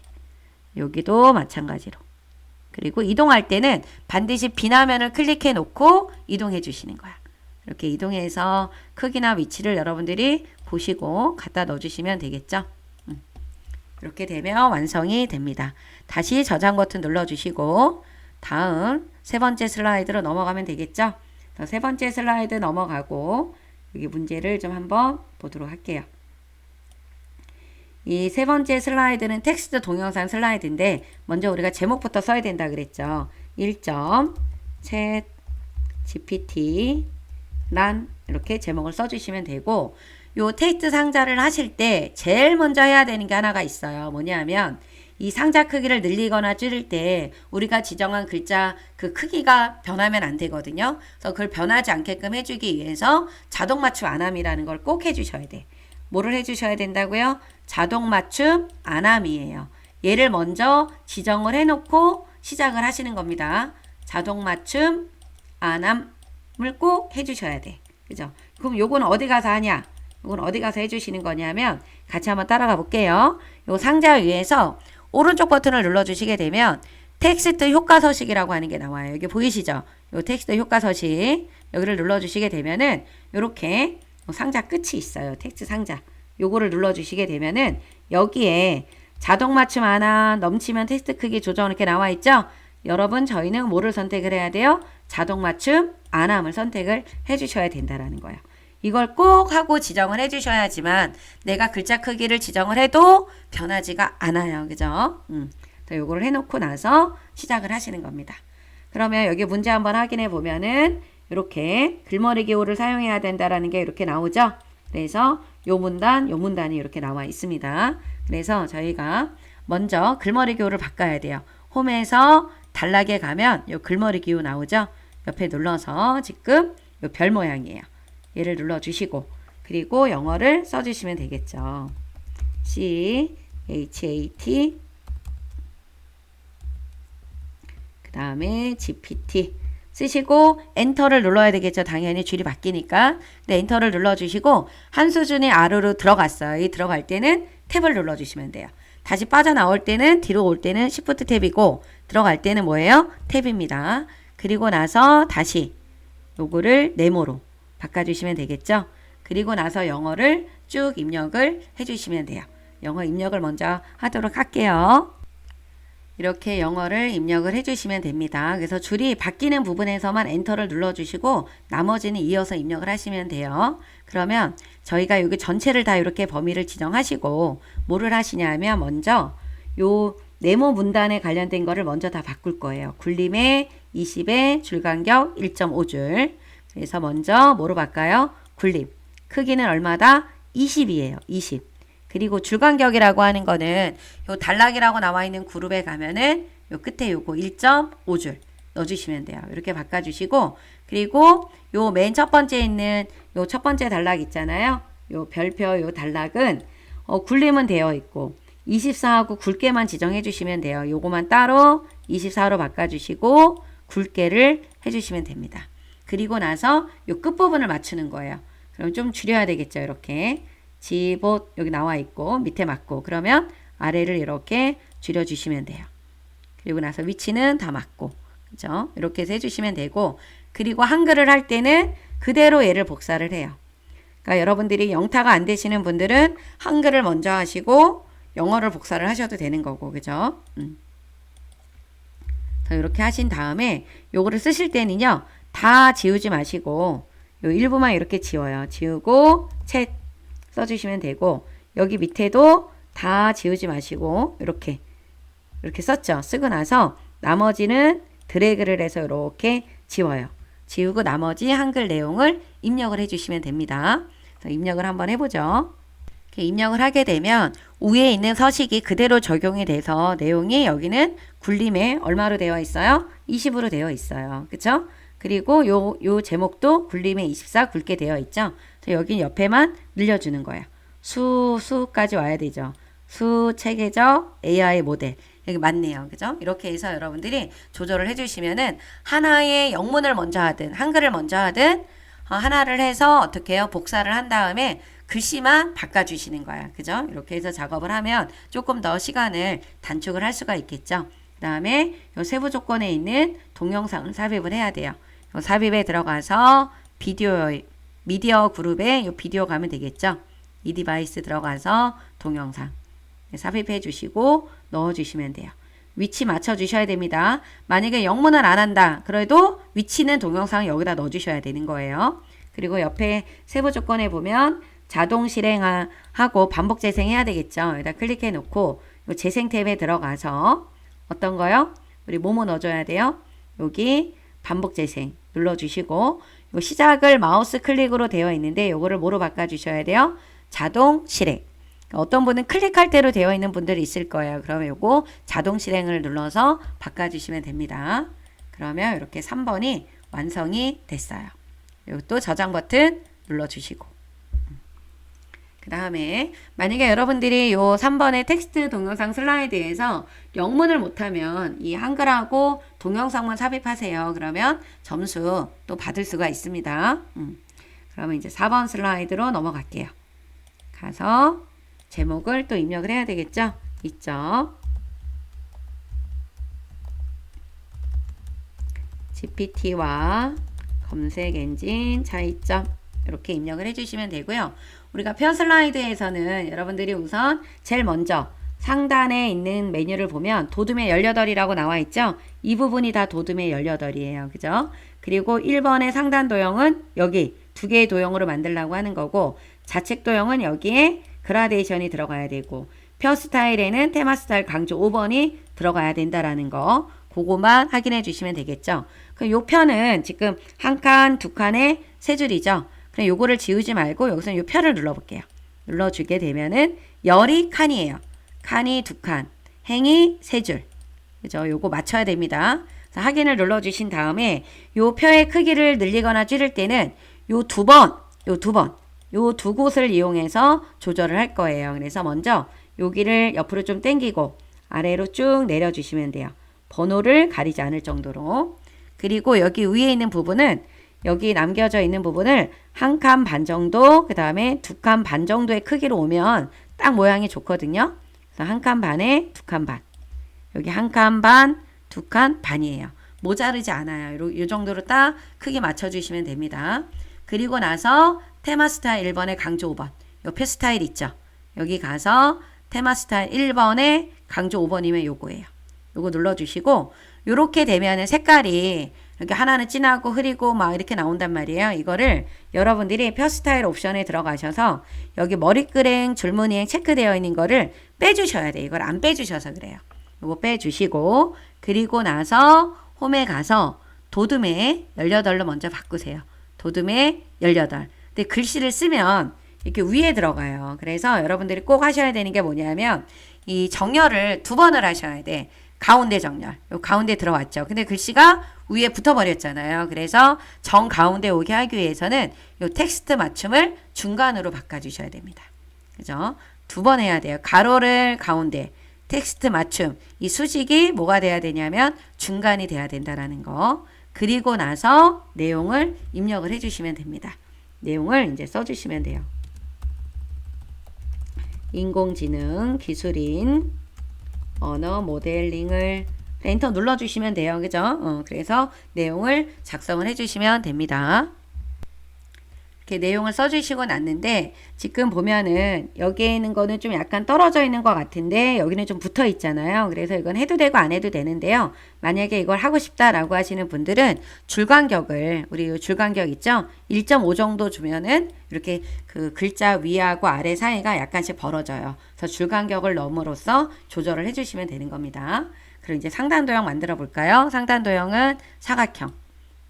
여기도 마찬가지로. 그리고 이동할 때는 반드시 비나면을 클릭해 놓고 이동해 주시는 거야. 이렇게 이동해서 크기나 위치를 여러분들이 보시고 갖다 넣어 주시면 되겠죠. 이렇게 되면 완성이 됩니다. 다시 저장 버튼 눌러 주시고 다음 세 번째 슬라이드로 넘어가면 되겠죠. 세 번째 슬라이드 넘어가고 여기 문제를 좀 한번 보도록 할게요. 이 세 번째 슬라이드는 텍스트 동영상 슬라이드인데 먼저 우리가 제목부터 써야 된다 그랬죠. 1점 챗 GPT 란 이렇게 제목을 써주시면 되고 요 텍스트 상자를 하실 때 제일 먼저 해야 되는 게 하나가 있어요. 뭐냐면 이 상자 크기를 늘리거나 줄일 때 우리가 지정한 글자 그 크기가 변하면 안 되거든요. 그래서 그걸 변하지 않게끔 해주기 위해서 자동 맞춤 안함이라는 걸 꼭 해주셔야 돼. 뭐를 해주셔야 된다고요? 자동 맞춤 안함이에요. 얘를 먼저 지정을 해놓고 시작을 하시는 겁니다. 자동 맞춤 안함을 꼭 해주셔야 돼. 그죠? 그럼 요거는 어디 가서 하냐? 요건 어디 가서 해주시는 거냐면 같이 한번 따라가 볼게요. 요 상자 위에서 오른쪽 버튼을 눌러주시게 되면 텍스트 효과 서식이라고 하는 게 나와요. 여기 보이시죠? 요 텍스트 효과 서식 여기를 눌러주시게 되면은 요렇게 상자 끝이 있어요. 텍스트 상자. 요거를 눌러주시게 되면은 여기에 자동 맞춤 안함, 넘치면 텍스트 크기 조정 이렇게 나와 있죠? 여러분 저희는 뭐를 선택을 해야 돼요? 자동 맞춤 안함을 선택을 해주셔야 된다라는 거예요. 이걸 꼭 하고 지정을 해주셔야지만 내가 글자 크기를 지정을 해도 변하지가 않아요. 그죠? 요거를 해놓고 나서 시작을 하시는 겁니다. 그러면 여기 문제 한번 확인해 보면은 이렇게 글머리 기호를 사용해야 된다라는 게 이렇게 나오죠. 그래서 요 문단이 이렇게 나와 있습니다. 그래서 저희가 먼저 글머리 기호를 바꿔야 돼요. 홈에서 단락에 가면 요 글머리 기호 나오죠. 옆에 눌러서 지금 요 별 모양이에요. 얘를 눌러주시고 그리고 영어를 써주시면 되겠죠. CHAT 그 다음에 GPT 쓰시고 엔터를 눌러야 되겠죠. 당연히 줄이 바뀌니까. 네, 엔터를 눌러주시고 한 수준이 아래로 들어갔어요. 이 들어갈 때는 탭을 눌러주시면 돼요. 다시 빠져나올 때는 뒤로 올 때는 Shift 탭이고 들어갈 때는 뭐예요? 탭입니다. 그리고 나서 다시 요거를 네모로 바꿔주시면 되겠죠. 그리고 나서 영어를 쭉 입력을 해주시면 돼요. 영어 입력을 먼저 하도록 할게요. 이렇게 영어를 입력을 해주시면 됩니다. 그래서 줄이 바뀌는 부분에서만 엔터를 눌러주시고 나머지는 이어서 입력을 하시면 돼요. 그러면 저희가 여기 전체를 다 이렇게 범위를 지정하시고 뭐를 하시냐면 먼저 요 네모 문단에 관련된 거를 먼저 다 바꿀 거예요. 굴림에 20에 줄간격 1.5줄. 그래서 먼저 뭐로 바꿔요? 굴림. 크기는 얼마다? 20이에요. 20. 그리고 줄간격이라고 하는 거는 요 단락이라고 나와 있는 그룹에 가면은 요 끝에 요거 1.5줄 넣어주시면 돼요. 이렇게 바꿔주시고 그리고 요 맨 첫 번째 있는 요 첫 번째 단락 있잖아요. 요 별표 요 단락은 굴림은 되어 있고 24하고 굵게만 지정해 주시면 돼요. 요거만 따로 24로 바꿔주시고 굵게를 해주시면 됩니다. 그리고 나서 요 끝부분을 맞추는 거예요. 그럼 좀 줄여야 되겠죠. 이렇게. 집옷 여기 나와 있고 밑에 맞고 그러면 아래를 이렇게 줄여주시면 돼요. 그리고 나서 위치는 다 맞고 그죠? 이렇게 해서 해주시면 되고 그리고 한글을 할 때는 그대로 얘를 복사를 해요. 그러니까 여러분들이 영타가 안 되시는 분들은 한글을 먼저 하시고 영어를 복사를 하셔도 되는 거고 그죠? 자, 이렇게 하신 다음에 요거를 쓰실 때는요 다 지우지 마시고 요 일부만 이렇게 지워요. 지우고 챗 써주시면 되고 여기 밑에도 다 지우지 마시고 이렇게 썼죠. 쓰고 나서 나머지는 드래그를 해서 이렇게 지워요. 지우고 나머지 한글 내용을 입력을 해주시면 됩니다. 그래서 입력을 한번 해보죠. 이렇게 입력을 하게 되면 위에 있는 서식이 그대로 적용이 돼서 내용이 여기는 굴림에 얼마로 되어 있어요? 20으로 되어 있어요. 그쵸? 그리고 요 제목도 굴림에 24 굵게 되어 있죠. 여기 옆에만 늘려주는 거예요. 수까지 와야 되죠. 수, 체계적, AI 모델. 여기 맞네요. 그죠? 이렇게 해서 여러분들이 조절을 해주시면은 하나의 영문을 먼저 하든 한글을 먼저 하든 하나를 해서 어떻게 해요? 복사를 한 다음에 글씨만 바꿔주시는 거야. 그죠? 이렇게 해서 작업을 하면 조금 더 시간을 단축을 할 수가 있겠죠. 그 다음에 요 세부 조건에 있는 동영상을 삽입을 해야 돼요. 요 삽입에 들어가서 미디어 그룹에 요 비디오 가면 되겠죠. 이 디바이스 들어가서 동영상 삽입해 주시고 넣어 주시면 돼요. 위치 맞춰 주셔야 됩니다. 만약에 영문을 안 한다. 그래도 위치는 동영상 여기다 넣어 주셔야 되는 거예요. 그리고 옆에 세부 조건에 보면 자동 실행하고 반복 재생해야 되겠죠. 여기다 클릭해 놓고 재생 탭에 들어가서 어떤 거요? 우리 뭐뭐 넣어줘야 돼요? 여기 반복 재생 눌러주시고 요 시작을 마우스 클릭으로 되어 있는데 요거를 뭐로 바꿔주셔야 돼요? 자동 실행. 어떤 분은 클릭할 대로 되어 있는 분들이 있을 거예요. 그러면 요거 자동 실행을 눌러서 바꿔주시면 됩니다. 그러면 이렇게 3번이 완성이 됐어요. 이것도 저장 버튼 눌러주시고 그 다음에 만약에 여러분들이 요 3번의 텍스트 동영상 슬라이드에서 영문을 못하면 이 한글하고 동영상만 삽입하세요. 그러면 점수 또 받을 수가 있습니다. 그러면 이제 4번 슬라이드로 넘어갈게요. 가서 제목을 또 입력을 해야 되겠죠? 있죠? GPT와 검색 엔진 차이점 이렇게 입력을 해주시면 되고요. 우리가 표 슬라이드에서는 여러분들이 우선 제일 먼저 상단에 있는 메뉴를 보면 도둠의 18이라고 나와 있죠. 이 부분이 다 도둠의 18이에요. 그죠? 그리고 1번의 상단 도형은 여기 두 개의 도형으로 만들려고 하는 거고 좌측 도형은 여기에 그라데이션이 들어가야 되고 표 스타일에는 테마 스타일 강조 5번이 들어가야 된다라는 거 그거만 확인해 주시면 되겠죠. 그럼 요 편은 지금 한 칸, 두 칸에 세 줄이죠. 그럼 요거를 지우지 말고 여기서 요 표를 눌러볼게요. 눌러주게 되면은 열이 칸이에요. 칸이 두 칸, 행이 세 줄. 그죠? 요거 맞춰야 됩니다. 그래서 확인을 눌러주신 다음에 요 표의 크기를 늘리거나 줄일 때는 요 두 두 곳을 이용해서 조절을 할 거예요. 그래서 먼저 여기를 옆으로 좀 당기고 아래로 쭉 내려주시면 돼요. 번호를 가리지 않을 정도로. 그리고 여기 위에 있는 부분은 여기 남겨져 있는 부분을 한 칸 반 정도, 그 다음에 두 칸 반 정도의 크기로 오면 딱 모양이 좋거든요. 그래서 한 칸 반에 두 칸 반. 여기 한 칸 반, 두 칸 반이에요. 모자르지 않아요. 이 정도로 딱 크게 맞춰주시면 됩니다. 그리고 나서 테마 스타일 1번에 강조 5번. 옆에 스타일 있죠. 여기 가서 테마 스타일 1번에 강조 5번이면 요거예요. 요거 눌러주시고 요렇게 되면은 색깔이 이렇게 하나는 진하고 흐리고 막 이렇게 나온단 말이에요. 이거를 여러분들이 펴 스타일 옵션에 들어가셔서 여기 머리끄랭 줄무늬행 체크되어 있는 거를 빼주셔야 돼요. 이걸 안 빼주셔서 그래요. 요거 빼주시고 그리고 나서 홈에 가서 도둠에 18로 먼저 바꾸세요. 도둠에 18. 근데 글씨를 쓰면 이렇게 위에 들어가요. 그래서 여러분들이 꼭 하셔야 되는 게 뭐냐면 이 정렬을 2번을 하셔야 돼. 가운데 정렬. 요 가운데 들어왔죠. 근데 글씨가 위에 붙어버렸잖아요. 그래서 정 가운데 오게 하기 위해서는 요 텍스트 맞춤을 중간으로 바꿔주셔야 됩니다. 그죠? 2번 해야 돼요. 가로를 가운데, 텍스트 맞춤. 이 수직이 뭐가 돼야 되냐면 중간이 돼야 된다라는 거. 그리고 나서 내용을 입력을 해주시면 됩니다. 내용을 이제 써주시면 돼요. 인공지능 기술인 언어 모델링을 엔터 눌러주시면 돼요. 그죠? 그래서 내용을 작성을 해주시면 됩니다. 이렇게 내용을 써주시고 났는데 지금 보면은 여기에 있는 거는 좀 약간 떨어져 있는 것 같은데 여기는 좀 붙어 있잖아요. 그래서 이건 해도 되고 안 해도 되는데요. 만약에 이걸 하고 싶다라고 하시는 분들은 줄간격을 우리 줄간격 있죠? 1.5 정도 주면은 이렇게 그 글자 위하고 아래 사이가 약간씩 벌어져요. 그래서 줄간격을 넣음으로써 조절을 해주시면 되는 겁니다. 그럼 이제 상단 도형 만들어 볼까요? 상단 도형은 사각형.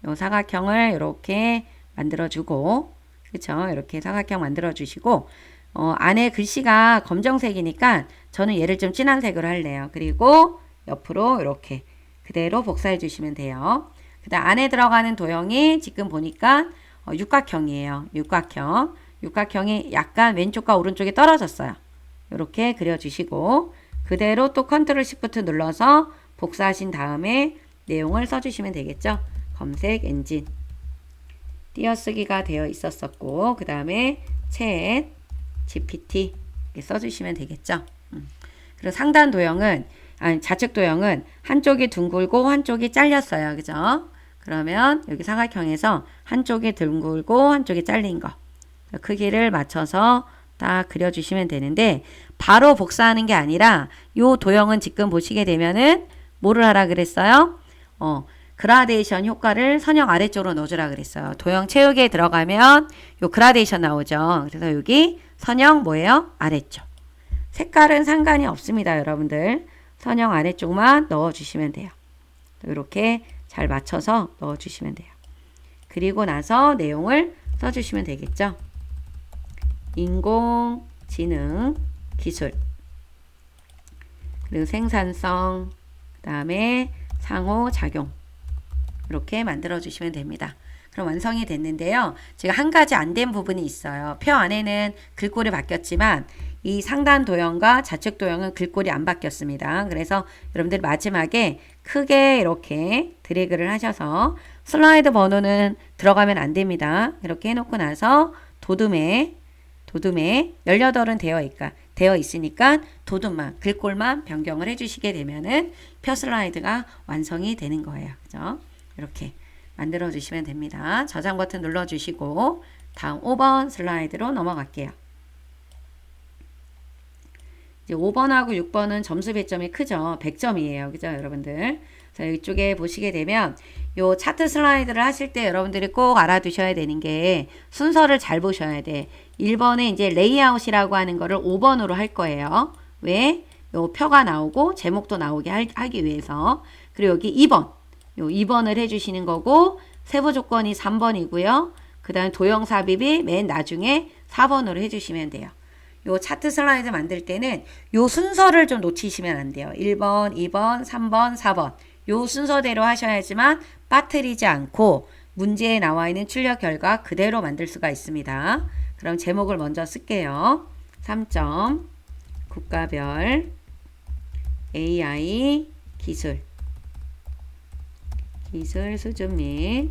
요 사각형을 이렇게 만들어주고 그쵸? 이렇게 사각형 만들어 주시고 안에 글씨가 검정색이니까 저는 얘를 좀 진한 색으로 할래요. 그리고 옆으로 이렇게 그대로 복사해 주시면 돼요. 그다음 안에 들어가는 도형이 지금 보니까 육각형이에요. 육각형. 육각형이 약간 왼쪽과 오른쪽에 떨어졌어요. 이렇게 그려주시고 그대로 또 컨트롤 시프트 눌러서 복사하신 다음에 내용을 써주시면 되겠죠. 검색 엔진. 띄어쓰기가 되어 있었었고 그 다음에 챗 GPT 이렇게 써주시면 되겠죠. 그리고 상단 도형은 좌측 도형은 한쪽이 둥글고 한쪽이 잘렸어요. 그죠? 그러면 여기 사각형에서 한쪽이 둥글고 한쪽이 잘린 거 크기를 맞춰서 딱 그려주시면 되는데 바로 복사하는 게 아니라 요 도형은 지금 보시게 되면은 뭐를 하라 그랬어요? 그라데이션 효과를 선형 아래쪽으로 넣어주라 그랬어요. 도형 채우기에 들어가면 요 그라데이션 나오죠. 그래서 여기 선형 뭐예요? 아래쪽. 색깔은 상관이 없습니다. 여러분들. 선형 아래쪽만 넣어주시면 돼요. 이렇게 잘 맞춰서 넣어주시면 돼요. 그리고 나서 내용을 써주시면 되겠죠. 인공지능 기술 그리고 생산성 그 다음에 상호작용 이렇게 만들어 주시면 됩니다. 그럼 완성이 됐는데요. 제가 한 가지 안 된 부분이 있어요. 표 안에는 글꼴이 바뀌었지만 이 상단 도형과 좌측 도형은 글꼴이 안 바뀌었습니다. 그래서 여러분들 마지막에 크게 이렇게 드래그를 하셔서 슬라이드 번호는 들어가면 안 됩니다. 이렇게 해놓고 나서 도둠에 18은 되어 있으니까 도둠만 글꼴만 변경을 해주시게 되면은 표 슬라이드가 완성이 되는 거예요. 그죠? 이렇게 만들어 주시면 됩니다. 저장 버튼 눌러 주시고 다음 5번 슬라이드로 넘어갈게요. 이제 5번하고 6번은 점수 배점이 크죠. 100점이에요. 그죠, 여러분들? 자, 이쪽에 보시게 되면 요 차트 슬라이드를 하실 때 여러분들이 꼭 알아두셔야 되는 게 순서를 잘 보셔야 돼. 1번에 이제 레이아웃이라고 하는 거를 5번으로 할 거예요. 왜? 요 표가 나오고 제목도 나오게 하기 위해서. 그리고 여기 2번. 요 2번을 해주시는 거고 세부 조건이 3번이고요. 그 다음에 도형 삽입이 맨 나중에 4번으로 해주시면 돼요. 요 차트 슬라이드 만들 때는 요 순서를 좀 놓치시면 안 돼요. 1번, 2번, 3번, 4번. 요 순서대로 하셔야지만 빠뜨리지 않고 문제에 나와 있는 출력 결과 그대로 만들 수가 있습니다. 그럼 제목을 먼저 쓸게요. 3점 국가별 AI 기술 수준 및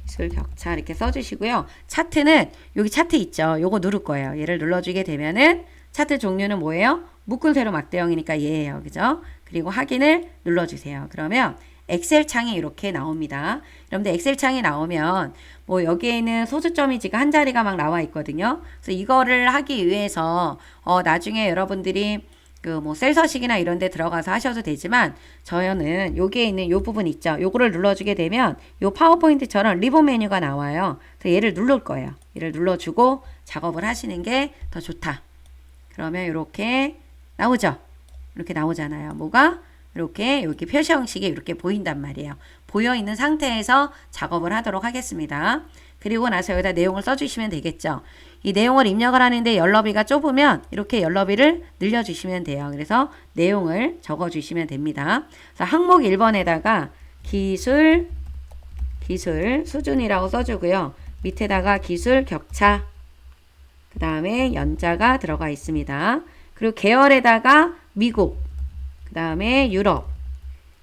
기술 격차 이렇게 써주시고요. 차트는 여기 차트 있죠. 요거 누를 거예요. 얘를 눌러주게 되면은 차트 종류는 뭐예요? 묶은 세로 막대형이니까 얘예요. 그죠? 그리고 확인을 눌러주세요. 그러면 엑셀 창이 이렇게 나옵니다. 여러분들 엑셀 창이 나오면 뭐 여기에 있는 소수점이 지금 한 자리가 막 나와 있거든요. 그래서 이거를 하기 위해서 나중에 여러분들이 그 뭐 셀서식이나 이런 데 들어가서 하셔도 되지만 저는 여기에 있는 요 부분 있죠. 요거를 눌러주게 되면 요 파워포인트처럼 리본 메뉴가 나와요. 그래서 얘를 누를 거예요. 얘를 눌러주고 작업을 하시는 게 더 좋다. 그러면 이렇게 나오죠. 이렇게 나오잖아요. 뭐가? 이렇게 여기 표시 형식이 이렇게 보인단 말이에요. 보여 있는 상태에서 작업을 하도록 하겠습니다. 그리고 나서 여기다 내용을 써주시면 되겠죠. 이 내용을 입력을 하는데 열너비가 좁으면 이렇게 열너비를 늘려주시면 돼요. 그래서 내용을 적어주시면 됩니다. 그래서 항목 1번에다가 기술 수준이라고 써주고요. 밑에다가 기술 격차, 그 다음에 연자가 들어가 있습니다. 그리고 계열에다가 미국, 그 다음에 유럽,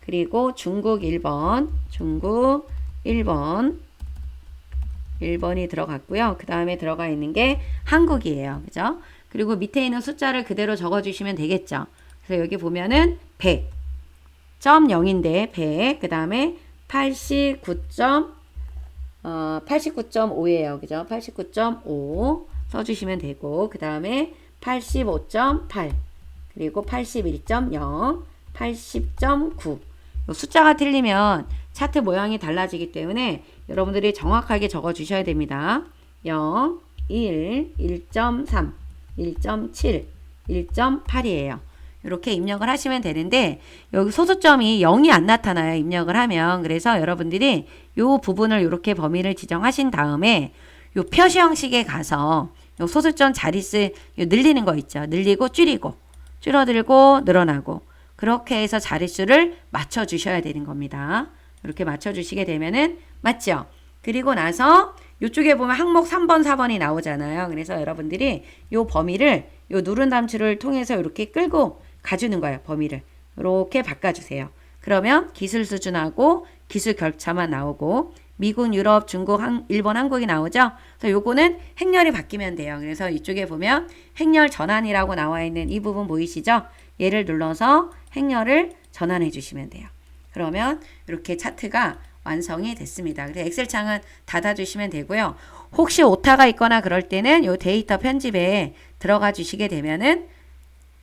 그리고 중국 1번, 중국 1번이 들어갔고요. 그 다음에 들어가 있는 게 한국이에요. 그죠? 그리고 밑에 있는 숫자를 그대로 적어주시면 되겠죠. 그래서 여기 보면은 100.0인데 100, 그 다음에 89.5예요. 그죠? 89.5 써주시면 되고, 그 다음에 85.8, 그리고 81.0, 80.9. 숫자가 틀리면 차트 모양이 달라지기 때문에 여러분들이 정확하게 적어 주셔야 됩니다. 0, 1, 1.3, 1.7, 1.8이에요. 이렇게 입력을 하시면 되는데 여기 소수점이 0이 안 나타나요. 입력을 하면. 그래서 여러분들이 이 부분을 이렇게 범위를 지정하신 다음에 이 표시 형식에 가서 이 소수점 자릿수 늘리는 거 있죠. 늘리고 줄이고 줄어들고 늘어나고 그렇게 해서 자릿수를 맞춰 주셔야 되는 겁니다. 이렇게 맞춰 주시게 되면은 맞죠? 그리고 나서 이쪽에 보면 항목 3번, 4번이 나오잖아요. 그래서 여러분들이 이 범위를 이 누른 단추를 통해서 이렇게 끌고 가주는 거예요. 범위를. 이렇게 바꿔주세요. 그러면 기술 수준하고 기술 격차만 나오고 미국, 유럽, 중국, 일본, 한국이 나오죠. 그래서 요거는 행렬이 바뀌면 돼요. 그래서 이쪽에 보면 행렬 전환이라고 나와 있는 이 부분 보이시죠? 얘를 눌러서 행렬을 전환해 주시면 돼요. 그러면 이렇게 차트가 완성이 됐습니다. 그래서 엑셀창은 닫아주시면 되고요. 혹시 오타가 있거나 그럴 때는 이 데이터 편집에 들어가 주시게 되면은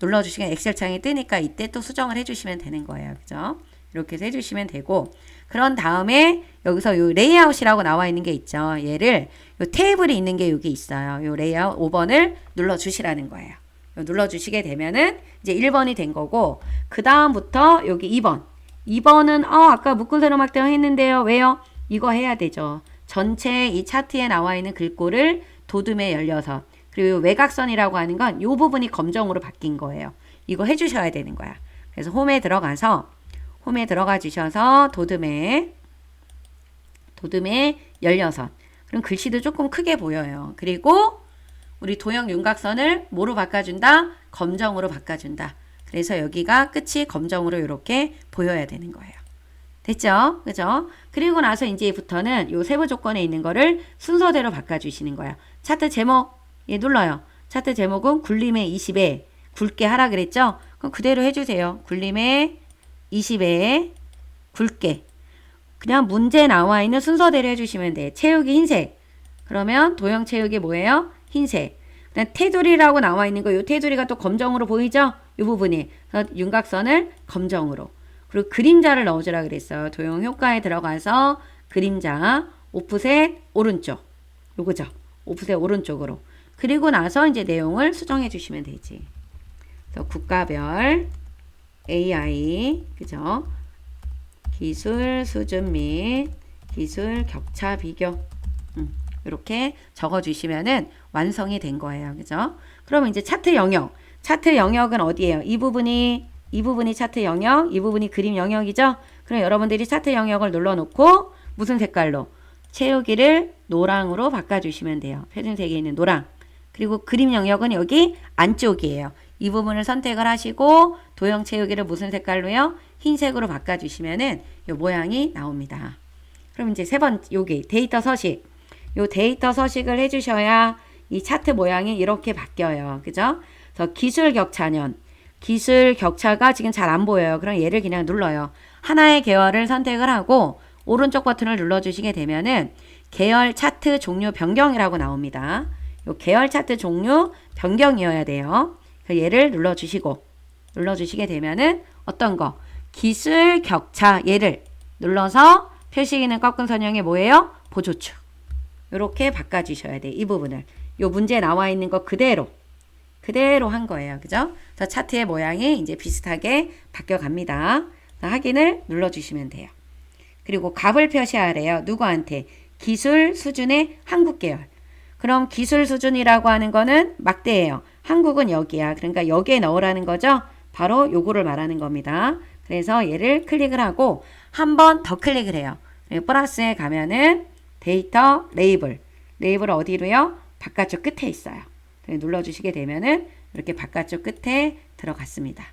눌러주시면 엑셀창이 뜨니까 이때 또 수정을 해주시면 되는 거예요. 그죠? 이렇게 해서 해주시면 되고 그런 다음에 여기서 요 레이아웃이라고 나와 있는 게 있죠. 얘를 요 테이블이 있는 게 여기 있어요. 요 레이아웃 5번을 눌러주시라는 거예요. 요 눌러주시게 되면은 이제 1번이 된 거고 그 다음부터 여기 2번. 2번은 아까 묶은 세로막대형 했는데요. 왜요? 이거 해야 되죠. 전체 이 차트에 나와 있는 글꼴을 도둠에 열려서 그리고 외곽선이라고 하는 건 이 부분이 검정으로 바뀐 거예요. 이거 해주셔야 되는 거야. 그래서 홈에 들어가 주셔서 도둠에 열려선. 그럼 글씨도 조금 크게 보여요. 그리고 우리 도형 윤곽선을 뭐로 바꿔준다? 검정으로 바꿔준다. 그래서 여기가 끝이 검정으로 이렇게 보여야 되는 거예요. 됐죠? 그죠? 그리고 나서 이제부터는 요 세부 조건에 있는 거를 순서대로 바꿔주시는 거예요. 차트 제목, 눌러요. 차트 제목은 굴림의 20에 굵게 하라 그랬죠? 그럼 그대로 해주세요. 굴림의 20에 굵게. 그냥 문제 나와 있는 순서대로 해주시면 돼. 채우기 흰색. 그러면 도형 채우기 뭐예요? 흰색. 그다음 테두리라고 나와 있는 거, 이 테두리가 또 검정으로 보이죠? 이 부분이. 그래서 윤곽선을 검정으로. 그리고 그림자를 넣어주라 그랬어요. 도형 효과에 들어가서 그림자, 오프셋 오른쪽. 요거죠. 오프셋 오른쪽으로. 그리고 나서 이제 내용을 수정해 주시면 되지. 그래서 국가별 AI, 그죠? 기술 수준 및 기술 격차 비교. 이렇게 적어주시면은 완성이 된 거예요. 그죠? 그러면 이제 차트 영역. 차트 영역은 어디예요? 이 부분이 차트 영역, 이 부분이 그림 영역이죠? 그럼 여러분들이 차트 영역을 눌러놓고 무슨 색깔로? 채우기를 노랑으로 바꿔주시면 돼요. 표준색에 있는 노랑. 그리고 그림 영역은 여기 안쪽이에요. 이 부분을 선택을 하시고 도형 채우기를 무슨 색깔로요? 흰색으로 바꿔주시면은 이 모양이 나옵니다. 그럼 이제 세 번째, 여기 데이터 서식. 요 데이터 서식을 해주셔야 이 차트 모양이 이렇게 바뀌어요. 그죠? 그래서 기술 격차년. 기술 격차가 지금 잘 안 보여요. 그럼 얘를 그냥 눌러요. 하나의 계열을 선택을 하고 오른쪽 버튼을 눌러주시게 되면은 계열 차트 종류 변경이라고 나옵니다. 요 계열 차트 종류 변경이어야 돼요. 그래서 얘를 눌러주시고 눌러주시게 되면은 어떤 거? 기술 격차 얘를 눌러서 표시기능 꺾은 선형이 뭐예요? 보조축. 이렇게 바꿔주셔야 돼. 이 부분을. 요 문제 나와 있는 거 그대로 한 거예요. 그죠? 그래서 차트의 모양이 이제 비슷하게 바뀌어 갑니다. 확인을 눌러주시면 돼요. 그리고 값을 표시하래요. 누구한테? 기술 수준의 한국 계열. 그럼 기술 수준이라고 하는 거는 막대예요. 한국은 여기야. 그러니까 여기에 넣으라는 거죠. 바로 요거를 말하는 겁니다. 그래서 얘를 클릭을 하고 한 번 더 클릭을 해요. 플러스에 가면은 데이터 레이블. 레이블 어디로요? 바깥쪽 끝에 있어요. 눌러주시게 되면은 이렇게 바깥쪽 끝에 들어갔습니다.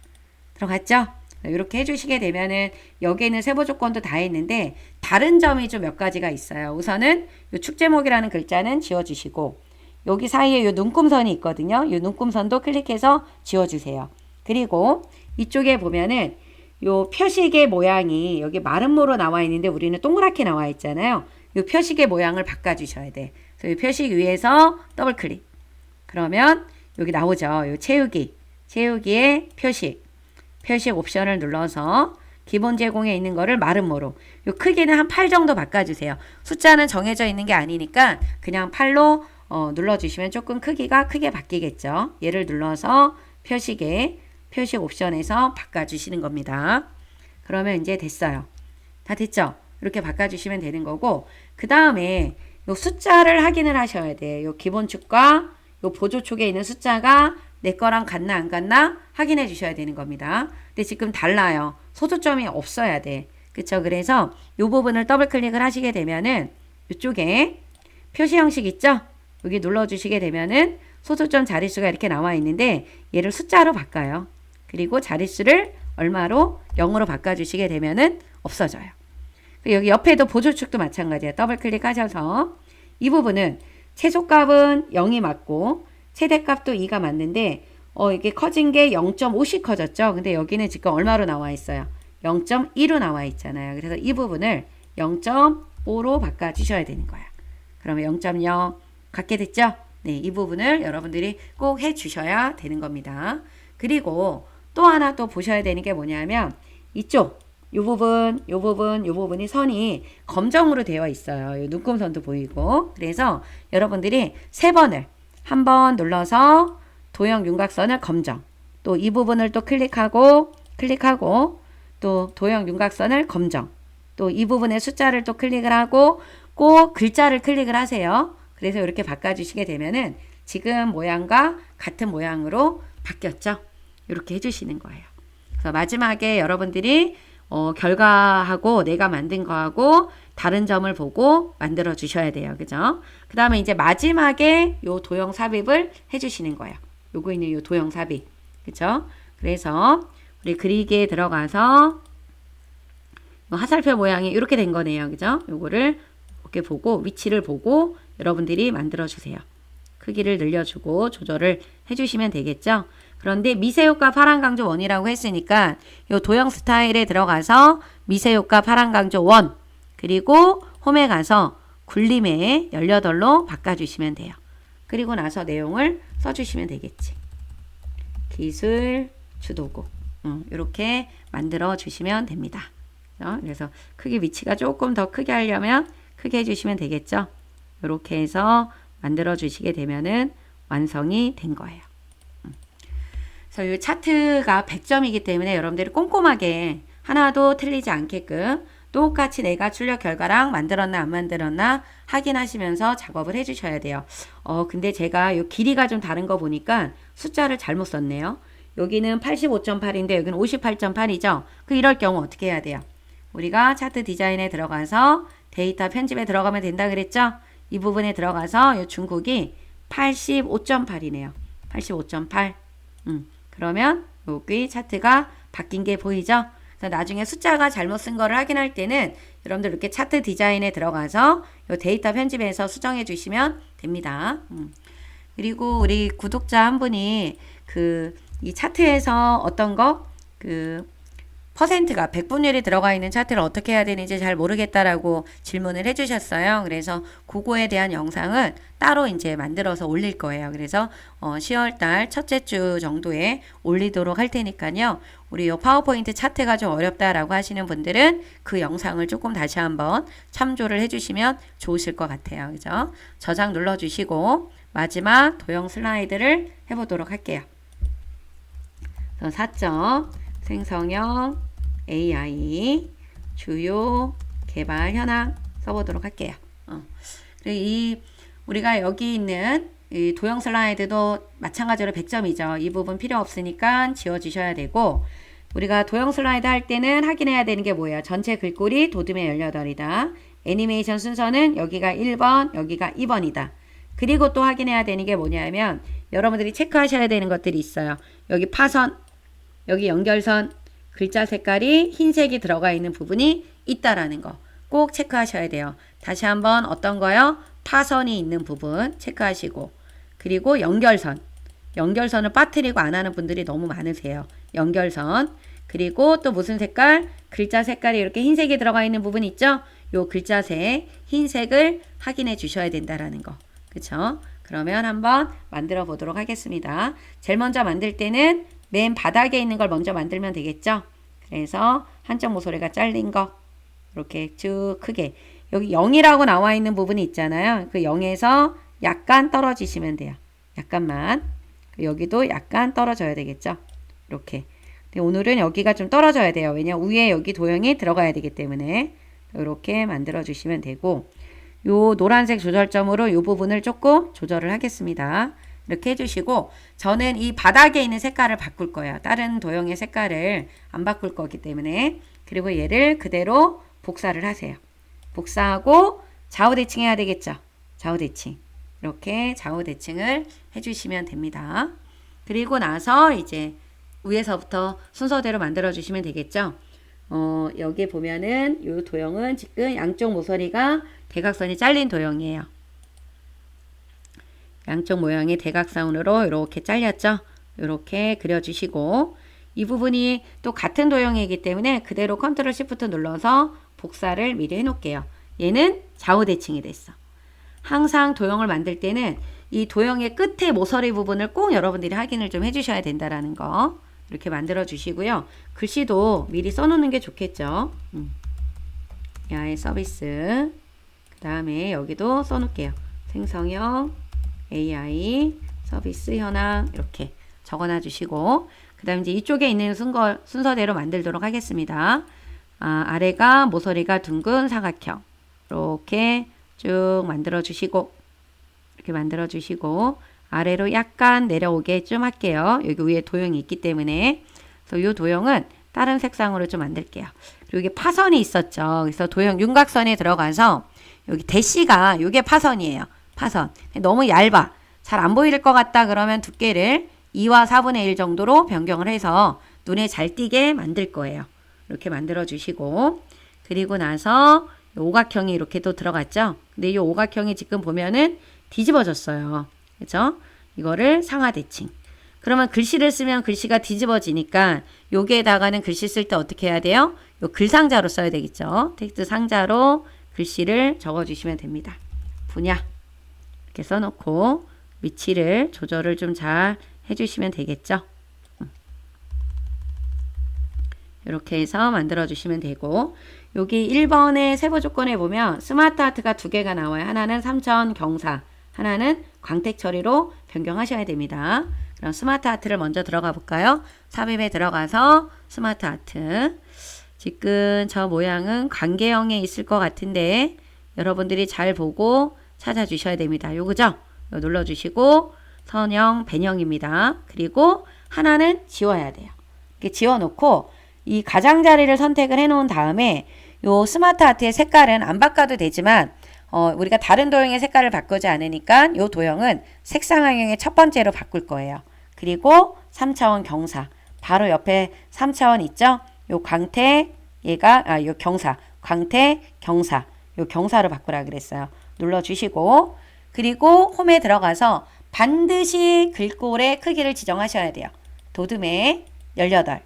들어갔죠? 이렇게 해주시게 되면은 여기에는 세부 조건도 다 있는데 다른 점이 좀 몇 가지가 있어요. 우선은 이 축제목이라는 글자는 지워주시고 여기 사이에 이 눈금선이 있거든요. 이 눈금선도 클릭해서 지워주세요. 그리고 이쪽에 보면은 요 표식의 모양이 여기 마름모로 나와 있는데 우리는 동그랗게 나와 있잖아요. 요 표식의 모양을 바꿔주셔야 돼. 그래서 이 표식 위에서 더블 클릭. 그러면 여기 나오죠. 요 채우기의 표식 옵션을 눌러서 기본 제공에 있는 거를 마름모로. 요 크기는 한 8 정도 바꿔주세요. 숫자는 정해져 있는 게 아니니까 그냥 8로 눌러주시면 조금 크기가 크게 바뀌겠죠. 얘를 눌러서 표식 옵션에서 바꿔주시는 겁니다. 그러면 이제 됐어요. 다 됐죠? 이렇게 바꿔주시면 되는 거고 그 다음에 요 숫자를 확인을 하셔야 돼요. 요 기본축과 요 보조축에 있는 숫자가 내 거랑 같나 안 같나 확인해 주셔야 되는 겁니다. 근데 지금 달라요. 소수점이 없어야 돼. 그쵸? 그래서 이 부분을 더블 클릭을 하시게 되면은 이쪽에 표시 형식 있죠? 여기 눌러주시게 되면은 소수점 자릿수가 이렇게 나와 있는데 얘를 숫자로 바꿔요. 그리고 자릿수를 얼마로? 0으로 바꿔주시게 되면은 없어져요. 여기 옆에도 보조축도 마찬가지예요. 더블 클릭하셔서 이 부분은 최소값은 0이 맞고 최대값도 2가 맞는데 이게 커진 게 0.5씩 커졌죠. 근데 여기는 지금 얼마로 나와 있어요? 0.2로 나와 있잖아요. 그래서 이 부분을 0.5로 바꿔주셔야 되는 거야. 그러면 0.0 갖게 됐죠? 네, 이 부분을 여러분들이 꼭 해주셔야 되는 겁니다. 그리고 또 하나 또 보셔야 되는 게 뭐냐면 이쪽 요 부분이 선이 검정으로 되어 있어요. 요 눈금선도 보이고. 그래서 여러분들이 3번을 한 번 눌러서 도형 윤곽선을 검정. 또 이 부분을 또 클릭하고 또 도형 윤곽선을 검정. 또 이 부분의 숫자를 또 클릭을 하고 꼭 글자를 클릭을 하세요. 그래서 이렇게 바꿔주시게 되면은 지금 모양과 같은 모양으로 바뀌었죠. 이렇게 해주시는 거예요. 그래서 마지막에 여러분들이 결과하고 내가 만든 거하고 다른 점을 보고 만들어 주셔야 돼요. 그죠? 그 다음에 이제 마지막에 요 도형 삽입을 해주시는 거예요. 요거 있는 요 도형 삽입. 그죠? 그래서 우리 그리기에 들어가서 화살표 모양이 이렇게 된 거네요. 그죠? 요거를 이렇게 보고 위치를 보고 여러분들이 만들어 주세요. 크기를 늘려주고 조절을 해주시면 되겠죠? 그런데 미세효과 파란강조 1이라고 했으니까 요 도형 스타일에 들어가서 미세효과 파란강조 1 그리고 홈에 가서 굴림에 18로 바꿔주시면 돼요. 그리고 나서 내용을 써주시면 되겠지. 기술 주도고 이렇게 만들어 주시면 됩니다. 그래서 크기 위치가 조금 더 크게 하려면 크게 해주시면 되겠죠. 이렇게 해서 만들어 주시게 되면은 완성이 된 거예요. 그래서 이 차트가 100점이기 때문에 여러분들이 꼼꼼하게 하나도 틀리지 않게끔 똑같이 내가 출력 결과랑 만들었나 안 만들었나 확인하시면서 작업을 해주셔야 돼요. 근데 제가 이 길이가 좀 다른 거 보니까 숫자를 잘못 썼네요. 여기는 85.8인데 여기는 58.8이죠. 이럴 경우 어떻게 해야 돼요? 우리가 차트 디자인에 들어가서 데이터 편집에 들어가면 된다 그랬죠? 이 부분에 들어가서 이 중국이 85.8이네요. 85.8. 그러면 여기 차트가 바뀐 게 보이죠? 그래서 나중에 숫자가 잘못 쓴 거를 확인할 때는 여러분들 이렇게 차트 디자인에 들어가서 이 데이터 편집에서 수정해 주시면 됩니다. 그리고 우리 구독자 한 분이 이 차트에서 어떤 거 퍼센트가 백분율이 들어가 있는 차트를 어떻게 해야 되는지 잘 모르겠다라고 질문을 해주셨어요. 그래서 그거에 대한 영상은 따로 이제 만들어서 올릴 거예요. 그래서 10월달 첫째 주 정도에 올리도록 할 테니까요. 우리 요 파워포인트 차트가 좀 어렵다라고 하시는 분들은 그 영상을 조금 다시 한번 참조를 해주시면 좋으실 것 같아요. 그죠? 저장 눌러주시고 마지막 도형 슬라이드를 해보도록 할게요. 4점 생성형 AI 주요 개발 현황 써보도록 할게요. 그리고 우리가 여기 있는 이 도형 슬라이드도 마찬가지로 100점이죠. 이 부분 필요 없으니까 지워주셔야 되고, 우리가 도형 슬라이드 할 때는 확인해야 되는 게 뭐예요? 전체 글꼴이 도둠의 18이다. 애니메이션 순서는 여기가 1번, 여기가 2번이다. 그리고 또 확인해야 되는 게 뭐냐면 여러분들이 체크하셔야 되는 것들이 있어요. 여기 파선, 여기 연결선, 글자 색깔이 흰색이 들어가 있는 부분이 있다라는 거 꼭 체크하셔야 돼요. 다시 한번 어떤 거요? 파선이 있는 부분 체크하시고, 그리고 연결선을 빠뜨리고 안 하는 분들이 너무 많으세요. 연결선, 그리고 또 무슨 색깔? 글자 색깔이 이렇게 흰색이 들어가 있는 부분 있죠? 요 글자색 흰색을 확인해 주셔야 된다라는 거. 그쵸? 그러면 한번 만들어 보도록 하겠습니다. 제일 먼저 만들 때는 맨 바닥에 있는 걸 먼저 만들면 되겠죠? 그래서 한쪽 모서리가 잘린 거 이렇게 쭉 크게, 여기 0이라고 나와 있는 부분이 있잖아요. 그 0에서 약간 떨어지시면 돼요. 약간만. 여기도 약간 떨어져야 되겠죠? 이렇게. 근데 오늘은 여기가 좀 떨어져야 돼요. 왜냐면 위에 여기 도형이 들어가야 되기 때문에 이렇게 만들어 주시면 되고, 요 노란색 조절점으로 요 부분을 조금 조절을 하겠습니다. 이렇게 해주시고, 저는 이 바닥에 있는 색깔을 바꿀 거예요. 다른 도형의 색깔을 안 바꿀 거기 때문에. 그리고 얘를 그대로 복사를 하세요. 복사하고 좌우 대칭 해야 되겠죠? 좌우 대칭. 이렇게 좌우 대칭을 해주시면 됩니다. 그리고 나서 이제 위에서부터 순서대로 만들어 주시면 되겠죠? 여기 보면은 이 도형은 지금 양쪽 모서리가 대각선이 잘린 도형이에요. 양쪽 모양이 대각선으로 이렇게 잘렸죠? 이렇게 그려주시고, 이 부분이 또 같은 도형이기 때문에 그대로 컨트롤 시프트 눌러서 복사를 미리 해놓을게요. 얘는 좌우 대칭이 됐어. 항상 도형을 만들 때는 이 도형의 끝에 모서리 부분을 꼭 여러분들이 확인을 좀 해주셔야 된다라는 거. 이렇게 만들어 주시고요. 글씨도 미리 써놓는 게 좋겠죠. 야의 서비스. 그 다음에 여기도 써놓을게요. 생성형 AI 서비스 현황 이렇게 적어놔 주시고, 그 다음에 이제 이쪽에 있는 순서대로 만들도록 하겠습니다. 아래가 모서리가 둥근 사각형 이렇게 쭉 만들어 주시고, 이렇게 만들어 주시고, 아래로 약간 내려오게 좀 할게요. 여기 위에 도형이 있기 때문에. 그래서 이 도형은 다른 색상으로 좀 만들게요. 그리고 이게 파선이 있었죠. 그래서 도형 윤곽선에 들어가서 여기 대시가 이게 파선이에요. 파선. 너무 얇아. 잘 안 보일 것 같다 그러면 두께를 2와 4분의 1 정도로 변경을 해서 눈에 잘 띄게 만들 거예요. 이렇게 만들어 주시고, 그리고 나서 오각형이 이렇게 또 들어갔죠. 근데 이 오각형이 지금 보면은 뒤집어졌어요. 그죠? 이거를 상하 대칭. 그러면 글씨를 쓰면 글씨가 뒤집어지니까 여기에다가는 글씨 쓸 때 어떻게 해야 돼요? 요 글상자로 써야 되겠죠. 텍스트 상자로 글씨를 적어주시면 됩니다. 분야 이렇게 써놓고 위치를 조절을 좀 잘 해주시면 되겠죠. 이렇게 해서 만들어 주시면 되고, 여기 1번의 세부 조건에 보면 스마트 아트가 두 개가 나와요. 하나는 3차원 경사, 하나는 광택 처리로 변경하셔야 됩니다. 그럼 스마트 아트를 먼저 들어가 볼까요? 삽입에 들어가서 스마트 아트. 지금 저 모양은 관계형에 있을 것 같은데 여러분들이 잘 보고 찾아주셔야 됩니다. 요거죠? 요 눌러주시고 선형, 변형입니다. 그리고 하나는 지워야 돼요. 이렇게 지워놓고 이 가장자리를 선택을 해놓은 다음에 요 스마트 아트의 색깔은 안 바꿔도 되지만 우리가 다른 도형의 색깔을 바꾸지 않으니까 요 도형은 색상항형의 첫 번째로 바꿀 거예요. 그리고 3차원 경사. 바로 옆에 3차원 있죠? 요 광택, 요 경사. 광택, 경사. 요 경사로 바꾸라 그랬어요. 눌러주시고, 그리고 홈에 들어가서 반드시 글꼴의 크기를 지정하셔야 돼요. 도둠의 18.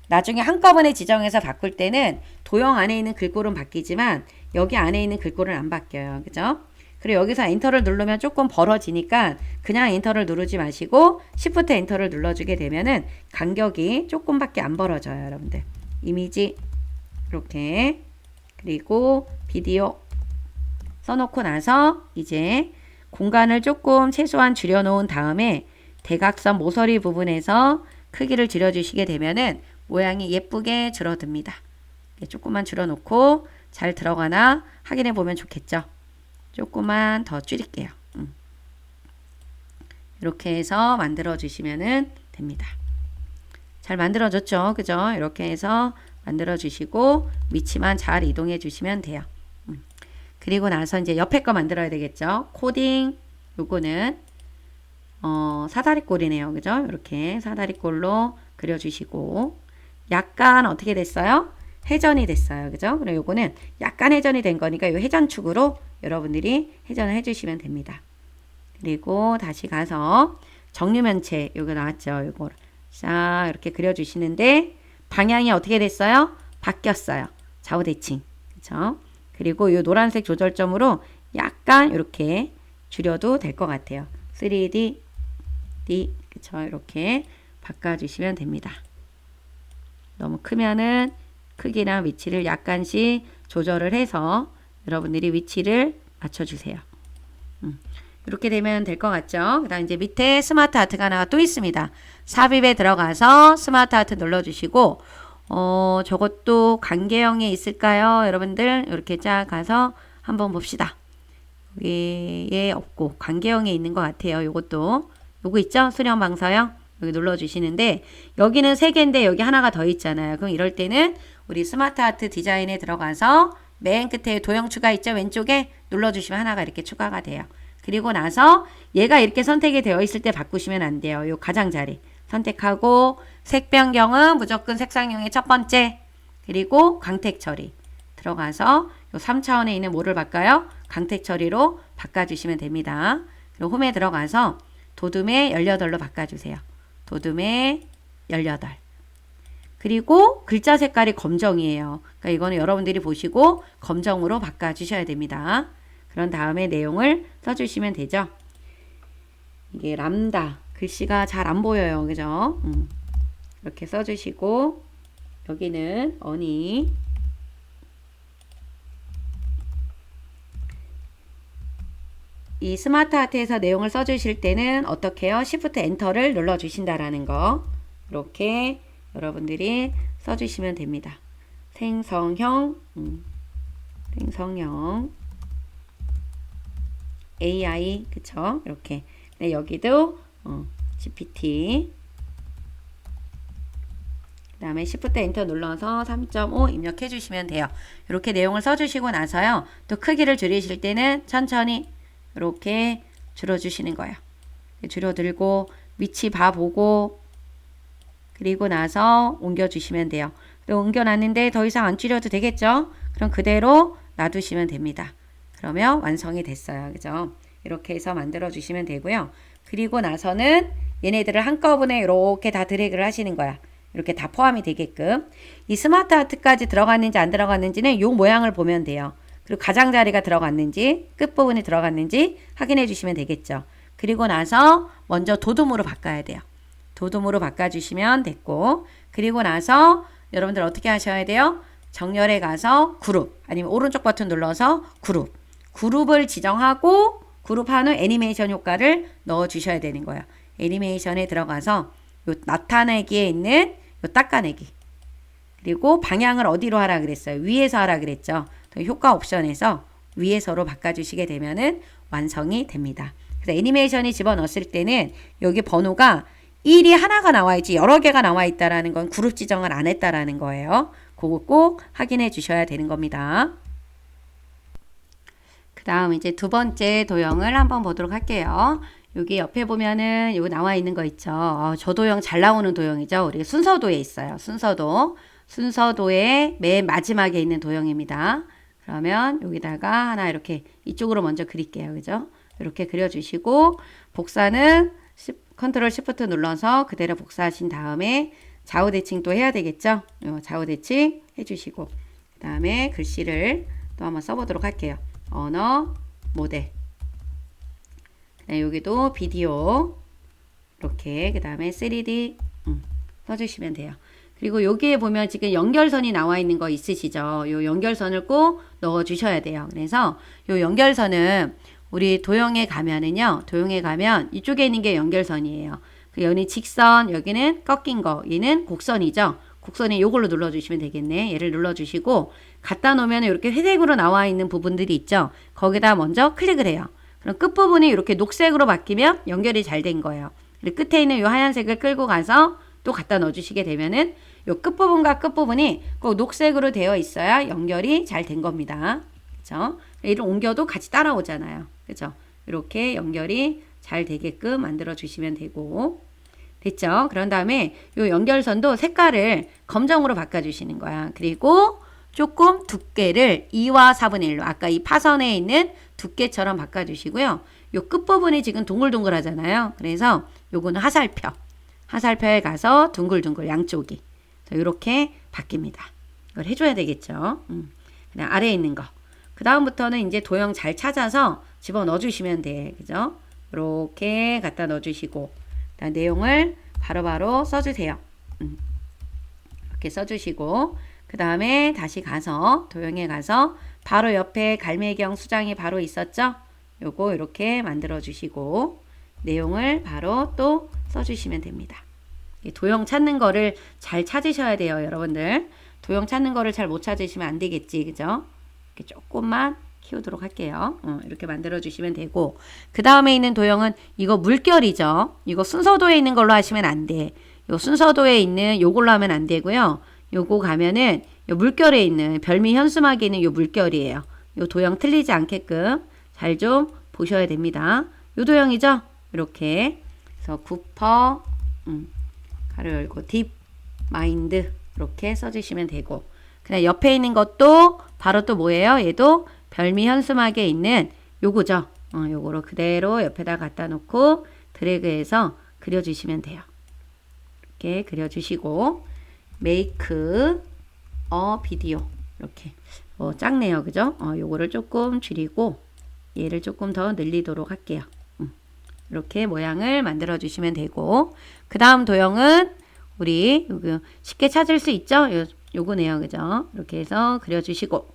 나중에 한꺼번에 지정해서 바꿀 때는 도형 안에 있는 글꼴은 바뀌지만 여기 안에 있는 글꼴은 안 바뀌어요. 그죠? 그리고 여기서 엔터를 누르면 조금 벌어지니까 그냥 엔터를 누르지 마시고 Shift 엔터를 눌러주게 되면은 간격이 조금밖에 안 벌어져요. 여러분들. 이미지 이렇게 그리고 비디오 써놓고 나서 이제 공간을 조금 최소한 줄여놓은 다음에 대각선 모서리 부분에서 크기를 줄여주시게 되면은 모양이 예쁘게 줄어듭니다. 조금만 줄여놓고 잘 들어가나 확인해 보면 좋겠죠. 조금만 더 줄일게요. 이렇게 해서 만들어 주시면 됩니다. 잘 만들어졌죠? 그죠? 이렇게 해서 만들어 주시고 위치만 잘 이동해 주시면 돼요. 그리고 나서 이제 옆에 거 만들어야 되겠죠? 코딩 요거는 사다리꼴이네요. 그죠? 이렇게 사다리꼴로 그려주시고 약간 어떻게 됐어요? 회전이 됐어요. 그죠? 그리고 요거는 약간 회전이 된 거니까 요 회전축으로 여러분들이 회전을 해주시면 됩니다. 그리고 다시 가서 정류면체 요거 나왔죠. 요거 자 이렇게 그려주시는데 방향이 어떻게 됐어요? 바뀌었어요. 좌우대칭. 그죠? 그리고 요 노란색 조절점으로 약간 이렇게 줄여도 될 것 같아요. 3D, D, 그쵸? 이렇게 바꿔주시면 됩니다. 너무 크면은 크기나 위치를 약간씩 조절을 해서 여러분들이 위치를 맞춰주세요. 이렇게 되면 될 것 같죠? 그 다음 이제 밑에 스마트 아트가 하나가 또 있습니다. 삽입에 들어가서 스마트 아트 눌러주시고 저것도 관계형에 있을까요? 여러분들 이렇게 쫙 가서 한번 봅시다. 여기에 없고 관계형에 있는 것 같아요. 요것도 요거 있죠? 수령 방사형 여기 눌러주시는데 여기는 3개인데 여기 하나가 더 있잖아요. 그럼 이럴 때는 우리 스마트 아트 디자인에 들어가서 맨 끝에 도형 추가 있죠? 왼쪽에 눌러주시면 하나가 이렇게 추가가 돼요. 그리고 나서 얘가 이렇게 선택이 되어 있을 때 바꾸시면 안 돼요. 요 가장자리 선택하고 색 변경은 무조건 색상형의 첫 번째 그리고 광택 처리 들어가서 요 3차원에 있는 뭐를 바꿔요? 광택 처리로 바꿔주시면 됩니다. 그리고 홈에 들어가서 도둠의 18로 바꿔주세요. 도둠의 18 그리고 글자 색깔이 검정이에요. 그러니까 이거는 여러분들이 보시고 검정으로 바꿔주셔야 됩니다. 그런 다음에 내용을 써주시면 되죠. 이게 람다 글씨가 잘 안 보여요. 그죠? 이렇게 써주시고 여기는 어니 이 스마트 아트에서 내용을 써주실 때는 어떻게 해요? Shift 엔터를 눌러주신다라는 거 이렇게 여러분들이 써주시면 됩니다. 생성형 생성형 AI 그쵸? 이렇게 네, 여기도 GPT 그 다음에 Shift 엔터 눌러서 3.5 입력해 주시면 돼요. 이렇게 내용을 써주시고 나서요. 또 크기를 줄이실 때는 천천히 이렇게 줄여주시는 거예요. 줄여들고 위치 봐보고 그리고 나서 옮겨주시면 돼요. 그리고 옮겨놨는데 더 이상 안 줄여도 되겠죠? 그럼 그대로 놔두시면 됩니다. 그러면 완성이 됐어요. 그죠? 이렇게 해서 만들어 주시면 되고요. 그리고 나서는 얘네들을 한꺼번에 이렇게 다 드래그를 하시는 거야. 이렇게 다 포함이 되게끔. 이 스마트 아트까지 들어갔는지 안 들어갔는지는 이 모양을 보면 돼요. 그리고 가장자리가 들어갔는지 끝부분이 들어갔는지 확인해 주시면 되겠죠. 그리고 나서 먼저 도둠으로 바꿔야 돼요. 도둠으로 바꿔주시면 됐고 그리고 나서 여러분들 어떻게 하셔야 돼요? 정렬에 가서 그룹 아니면 오른쪽 버튼 눌러서 그룹을 지정하고 그룹한 후 애니메이션 효과를 넣어 주셔야 되는 거예요. 애니메이션에 들어가서 요 나타내기에 있는 요 닦아내기 그리고 방향을 어디로 하라 그랬어요? 위에서 하라 그랬죠. 효과 옵션에서 위에서로 바꿔주시게 되면은 완성이 됩니다. 그래서 애니메이션이 집어넣었을 때는 여기 번호가 1이 하나가 나와있지 여러 개가 나와 있다라는 건 그룹 지정을 안 했다라는 거예요. 그거 꼭 확인해 주셔야 되는 겁니다. 그 다음 이제 두 번째 도형을 한번 보도록 할게요. 여기 옆에 보면은 여기 나와 있는 거 있죠. 저 도형 잘 나오는 도형이죠. 우리 순서도에 있어요. 순서도의 맨 마지막에 있는 도형입니다. 그러면 여기다가 하나 이렇게 이쪽으로 먼저 그릴게요. 그죠? 이렇게 그려주시고 복사는 컨트롤 시프트 눌러서 그대로 복사하신 다음에 좌우 대칭 또 해야 되겠죠? 좌우 대칭 해주시고 그 다음에 글씨를 또 한번 써보도록 할게요. 언어, 모델. 여기도 비디오 이렇게 그 다음에 3D 써주시면 돼요. 그리고 여기에 보면 지금 연결선이 나와 있는 거 있으시죠? 요 연결선을 꼭 넣어 주셔야 돼요. 그래서 요 연결선은 우리 도형에 가면은요, 도형에 가면 이쪽에 있는 게 연결선이에요. 여기는 직선, 여기는 꺾인 거, 얘는 곡선이죠. 곡선에 요걸로 눌러주시면 되겠네. 얘를 눌러주시고 갖다 놓으면 이렇게 회색으로 나와 있는 부분들이 있죠. 거기다 먼저 클릭을 해요. 그럼 끝부분이 이렇게 녹색으로 바뀌면 연결이 잘 된 거예요. 그리고 끝에 있는 요 하얀색을 끌고 가서 또 갖다 넣어주시게 되면은 요 끝부분과 끝부분이 꼭 녹색으로 되어 있어야 연결이 잘 된 겁니다. 그죠? 얘를 옮겨도 같이 따라오잖아요. 그죠? 이렇게 연결이 잘 되게끔 만들어 주시면 되고 됐죠? 그런 다음에 요 연결선도 색깔을 검정으로 바꿔주시는 거야. 그리고 조금 두께를 2와 4분의 1로 아까 이 파선에 있는 두께처럼 바꿔주시고요. 요 끝부분이 지금 동글동글하잖아요. 그래서 요거는 화살표. 화살표에 가서 둥글둥글 양쪽이 이렇게 바뀝니다. 이걸 해줘야 되겠죠. 그냥 아래에 있는 거. 그 다음부터는 이제 도형 잘 찾아서 집어 넣어주시면 돼. 그죠? 이렇게 갖다 넣어주시고 내용을 바로바로 써주세요. 이렇게 써주시고 그 다음에 다시 가서 도형에 가서 바로 옆에 갈매경 수장이 바로 있었죠? 요거 이렇게 만들어 주시고 내용을 바로 또 써주시면 됩니다. 도형 찾는 거를 잘 찾으셔야 돼요, 여러분들. 도형 찾는 거를 잘 못 찾으시면 안 되겠지, 그죠? 이렇게 조금만 키우도록 할게요. 이렇게 만들어 주시면 되고 그 다음에 있는 도형은 이거 물결이죠. 이거 순서도에 있는 걸로 하시면 안 돼. 요 순서도에 있는 요걸로 하면 안 되고요. 요거 가면은 요 물결에 있는 별미 현수막에 있는 요 물결이에요. 요 도형 틀리지 않게끔 잘 좀 보셔야 됩니다. 요 도형이죠. 이렇게 그래서 구퍼 가로 열고 딥 마인드 이렇게 써주시면 되고 그냥 옆에 있는 것도 바로 또 뭐예요? 얘도 별미 현수막에 있는 요거죠. 요거로 그대로 옆에다 갖다 놓고 드래그해서 그려주시면 돼요. 이렇게 그려주시고 make a video 이렇게 작네요, 그죠? 요거를 조금 줄이고 얘를 조금 더 늘리도록 할게요. 이렇게 모양을 만들어 주시면 되고 그 다음 도형은 우리 요거 쉽게 찾을 수 있죠? 요거네요, 그죠? 이렇게 해서 그려주시고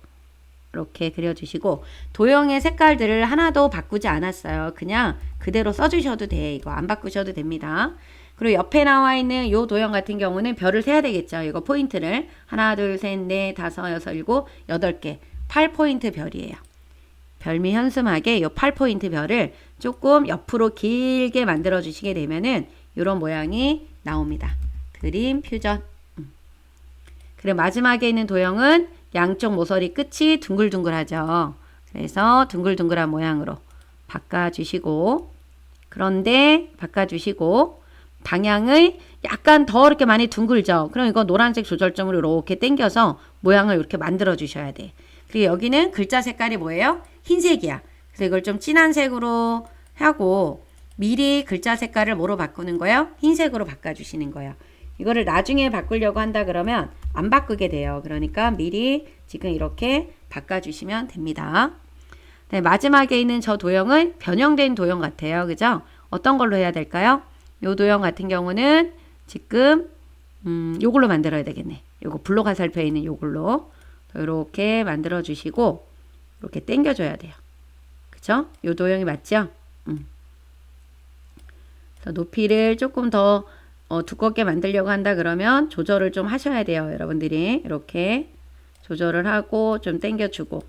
이렇게 그려주시고 도형의 색깔들을 하나도 바꾸지 않았어요. 그냥 그대로 써주셔도 돼. 이거 안 바꾸셔도 됩니다. 그리고 옆에 나와 있는 요 도형 같은 경우는 별을 세야 되겠죠. 이거 포인트를 하나, 둘, 셋, 넷, 다섯, 여섯, 일곱, 8개 8포인트 별이에요. 별미 현수막에 요 8포인트 별을 조금 옆으로 길게 만들어 주시게 되면은 이런 모양이 나옵니다. 그림 퓨전. 그리고 마지막에 있는 도형은 양쪽 모서리 끝이 둥글둥글하죠. 그래서 둥글둥글한 모양으로 바꿔주시고 그런데 바꿔주시고 방향을 약간 더 이렇게 많이 둥글죠. 그럼 이거 노란색 조절점으로 이렇게 당겨서 모양을 이렇게 만들어 주셔야 돼. 그리고 여기는 글자 색깔이 뭐예요? 흰색이야. 그래서 이걸 좀 진한 색으로 하고 미리 글자 색깔을 뭐로 바꾸는 거예요? 흰색으로 바꿔주시는 거예요. 이거를 나중에 바꾸려고 한다 그러면 안 바꾸게 돼요. 그러니까 미리 지금 이렇게 바꿔주시면 됩니다. 네, 마지막에 있는 저 도형은 변형된 도형 같아요. 그죠? 어떤 걸로 해야 될까요? 요 도형 같은 경우는 지금 요걸로 만들어야 되겠네. 요거 블록 화살표에 있는 요걸로 이렇게 만들어 주시고 이렇게 당겨 줘야 돼요. 그쵸? 요 도형이 맞죠? 그래서 높이를 조금 더 두껍게 만들려고 한다 그러면 조절을 좀 하셔야 돼요. 여러분들이 이렇게 조절을 하고 좀 당겨주고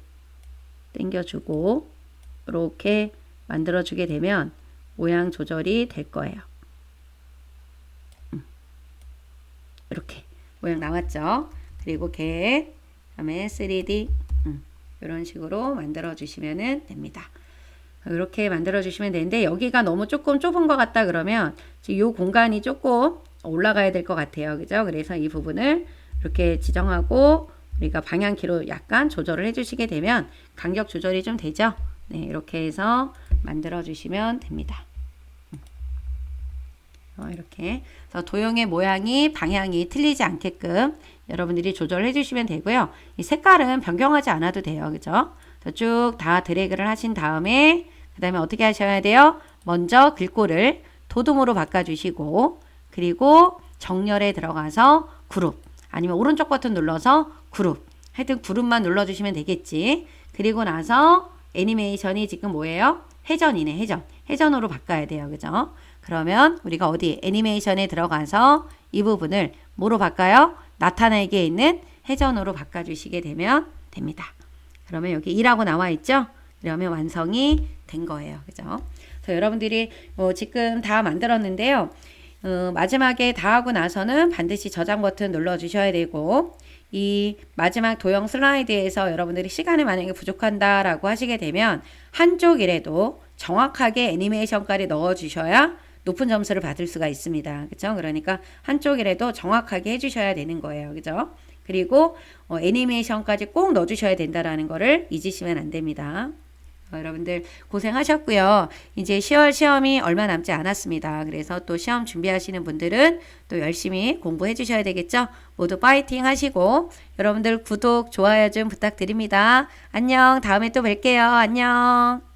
이렇게 만들어주게 되면 모양 조절이 될 거예요. 이렇게 모양 나왔죠. 그리고 개 그다음에 3D 이런 식으로 만들어 주시면 됩니다. 이렇게 만들어 주시면 되는데 여기가 너무 조금 좁은 것 같다 그러면 이 공간이 조금 올라가야 될 것 같아요. 그죠? 그래서 이 부분을 이렇게 지정하고 우리가 방향키로 약간 조절을 해주시게 되면 간격 조절이 좀 되죠. 네, 이렇게 해서 만들어 주시면 됩니다. 이렇게. 그래서 도형의 모양이 방향이 틀리지 않게끔 여러분들이 조절해 주시면 되고요. 이 색깔은 변경하지 않아도 돼요. 그죠? 쭉 다 드래그를 하신 다음에 그 다음에 어떻게 하셔야 돼요? 먼저 글꼴을 도둠으로 바꿔주시고 그리고 정렬에 들어가서 그룹 아니면 오른쪽 버튼 눌러서 그룹 하여튼 그룹만 눌러주시면 되겠지. 그리고 나서 애니메이션이 지금 뭐예요? 회전이네. 회전으로 바꿔야 돼요. 그죠? 그러면 우리가 어디 애니메이션에 들어가서 이 부분을 뭐로 바꿔요? 나타나게 있는 회전으로 바꿔주시게 되면 됩니다. 그러면 여기 2라고 나와 있죠? 그러면 완성이 된 거예요. 그죠? 그래서 여러분들이 지금 다 만들었는데요. 마지막에 다 하고 나서는 반드시 저장 버튼 눌러주셔야 되고 이 마지막 도형 슬라이드에서 여러분들이 시간이 만약에 부족한다라고 하시게 되면 한쪽이라도 정확하게 애니메이션까지 넣어주셔야 높은 점수를 받을 수가 있습니다. 그렇죠? 그러니까 한쪽이라도 정확하게 해주셔야 되는 거예요. 그죠? 그리고 애니메이션까지 꼭 넣어주셔야 된다라는 거를 잊으시면 안 됩니다. 여러분들 고생하셨고요. 이제 10월 시험이 얼마 남지 않았습니다. 그래서 또 시험 준비하시는 분들은 또 열심히 공부해 주셔야 되겠죠? 모두 파이팅 하시고 여러분들 구독, 좋아요 좀 부탁드립니다. 안녕. 다음에 또 뵐게요. 안녕.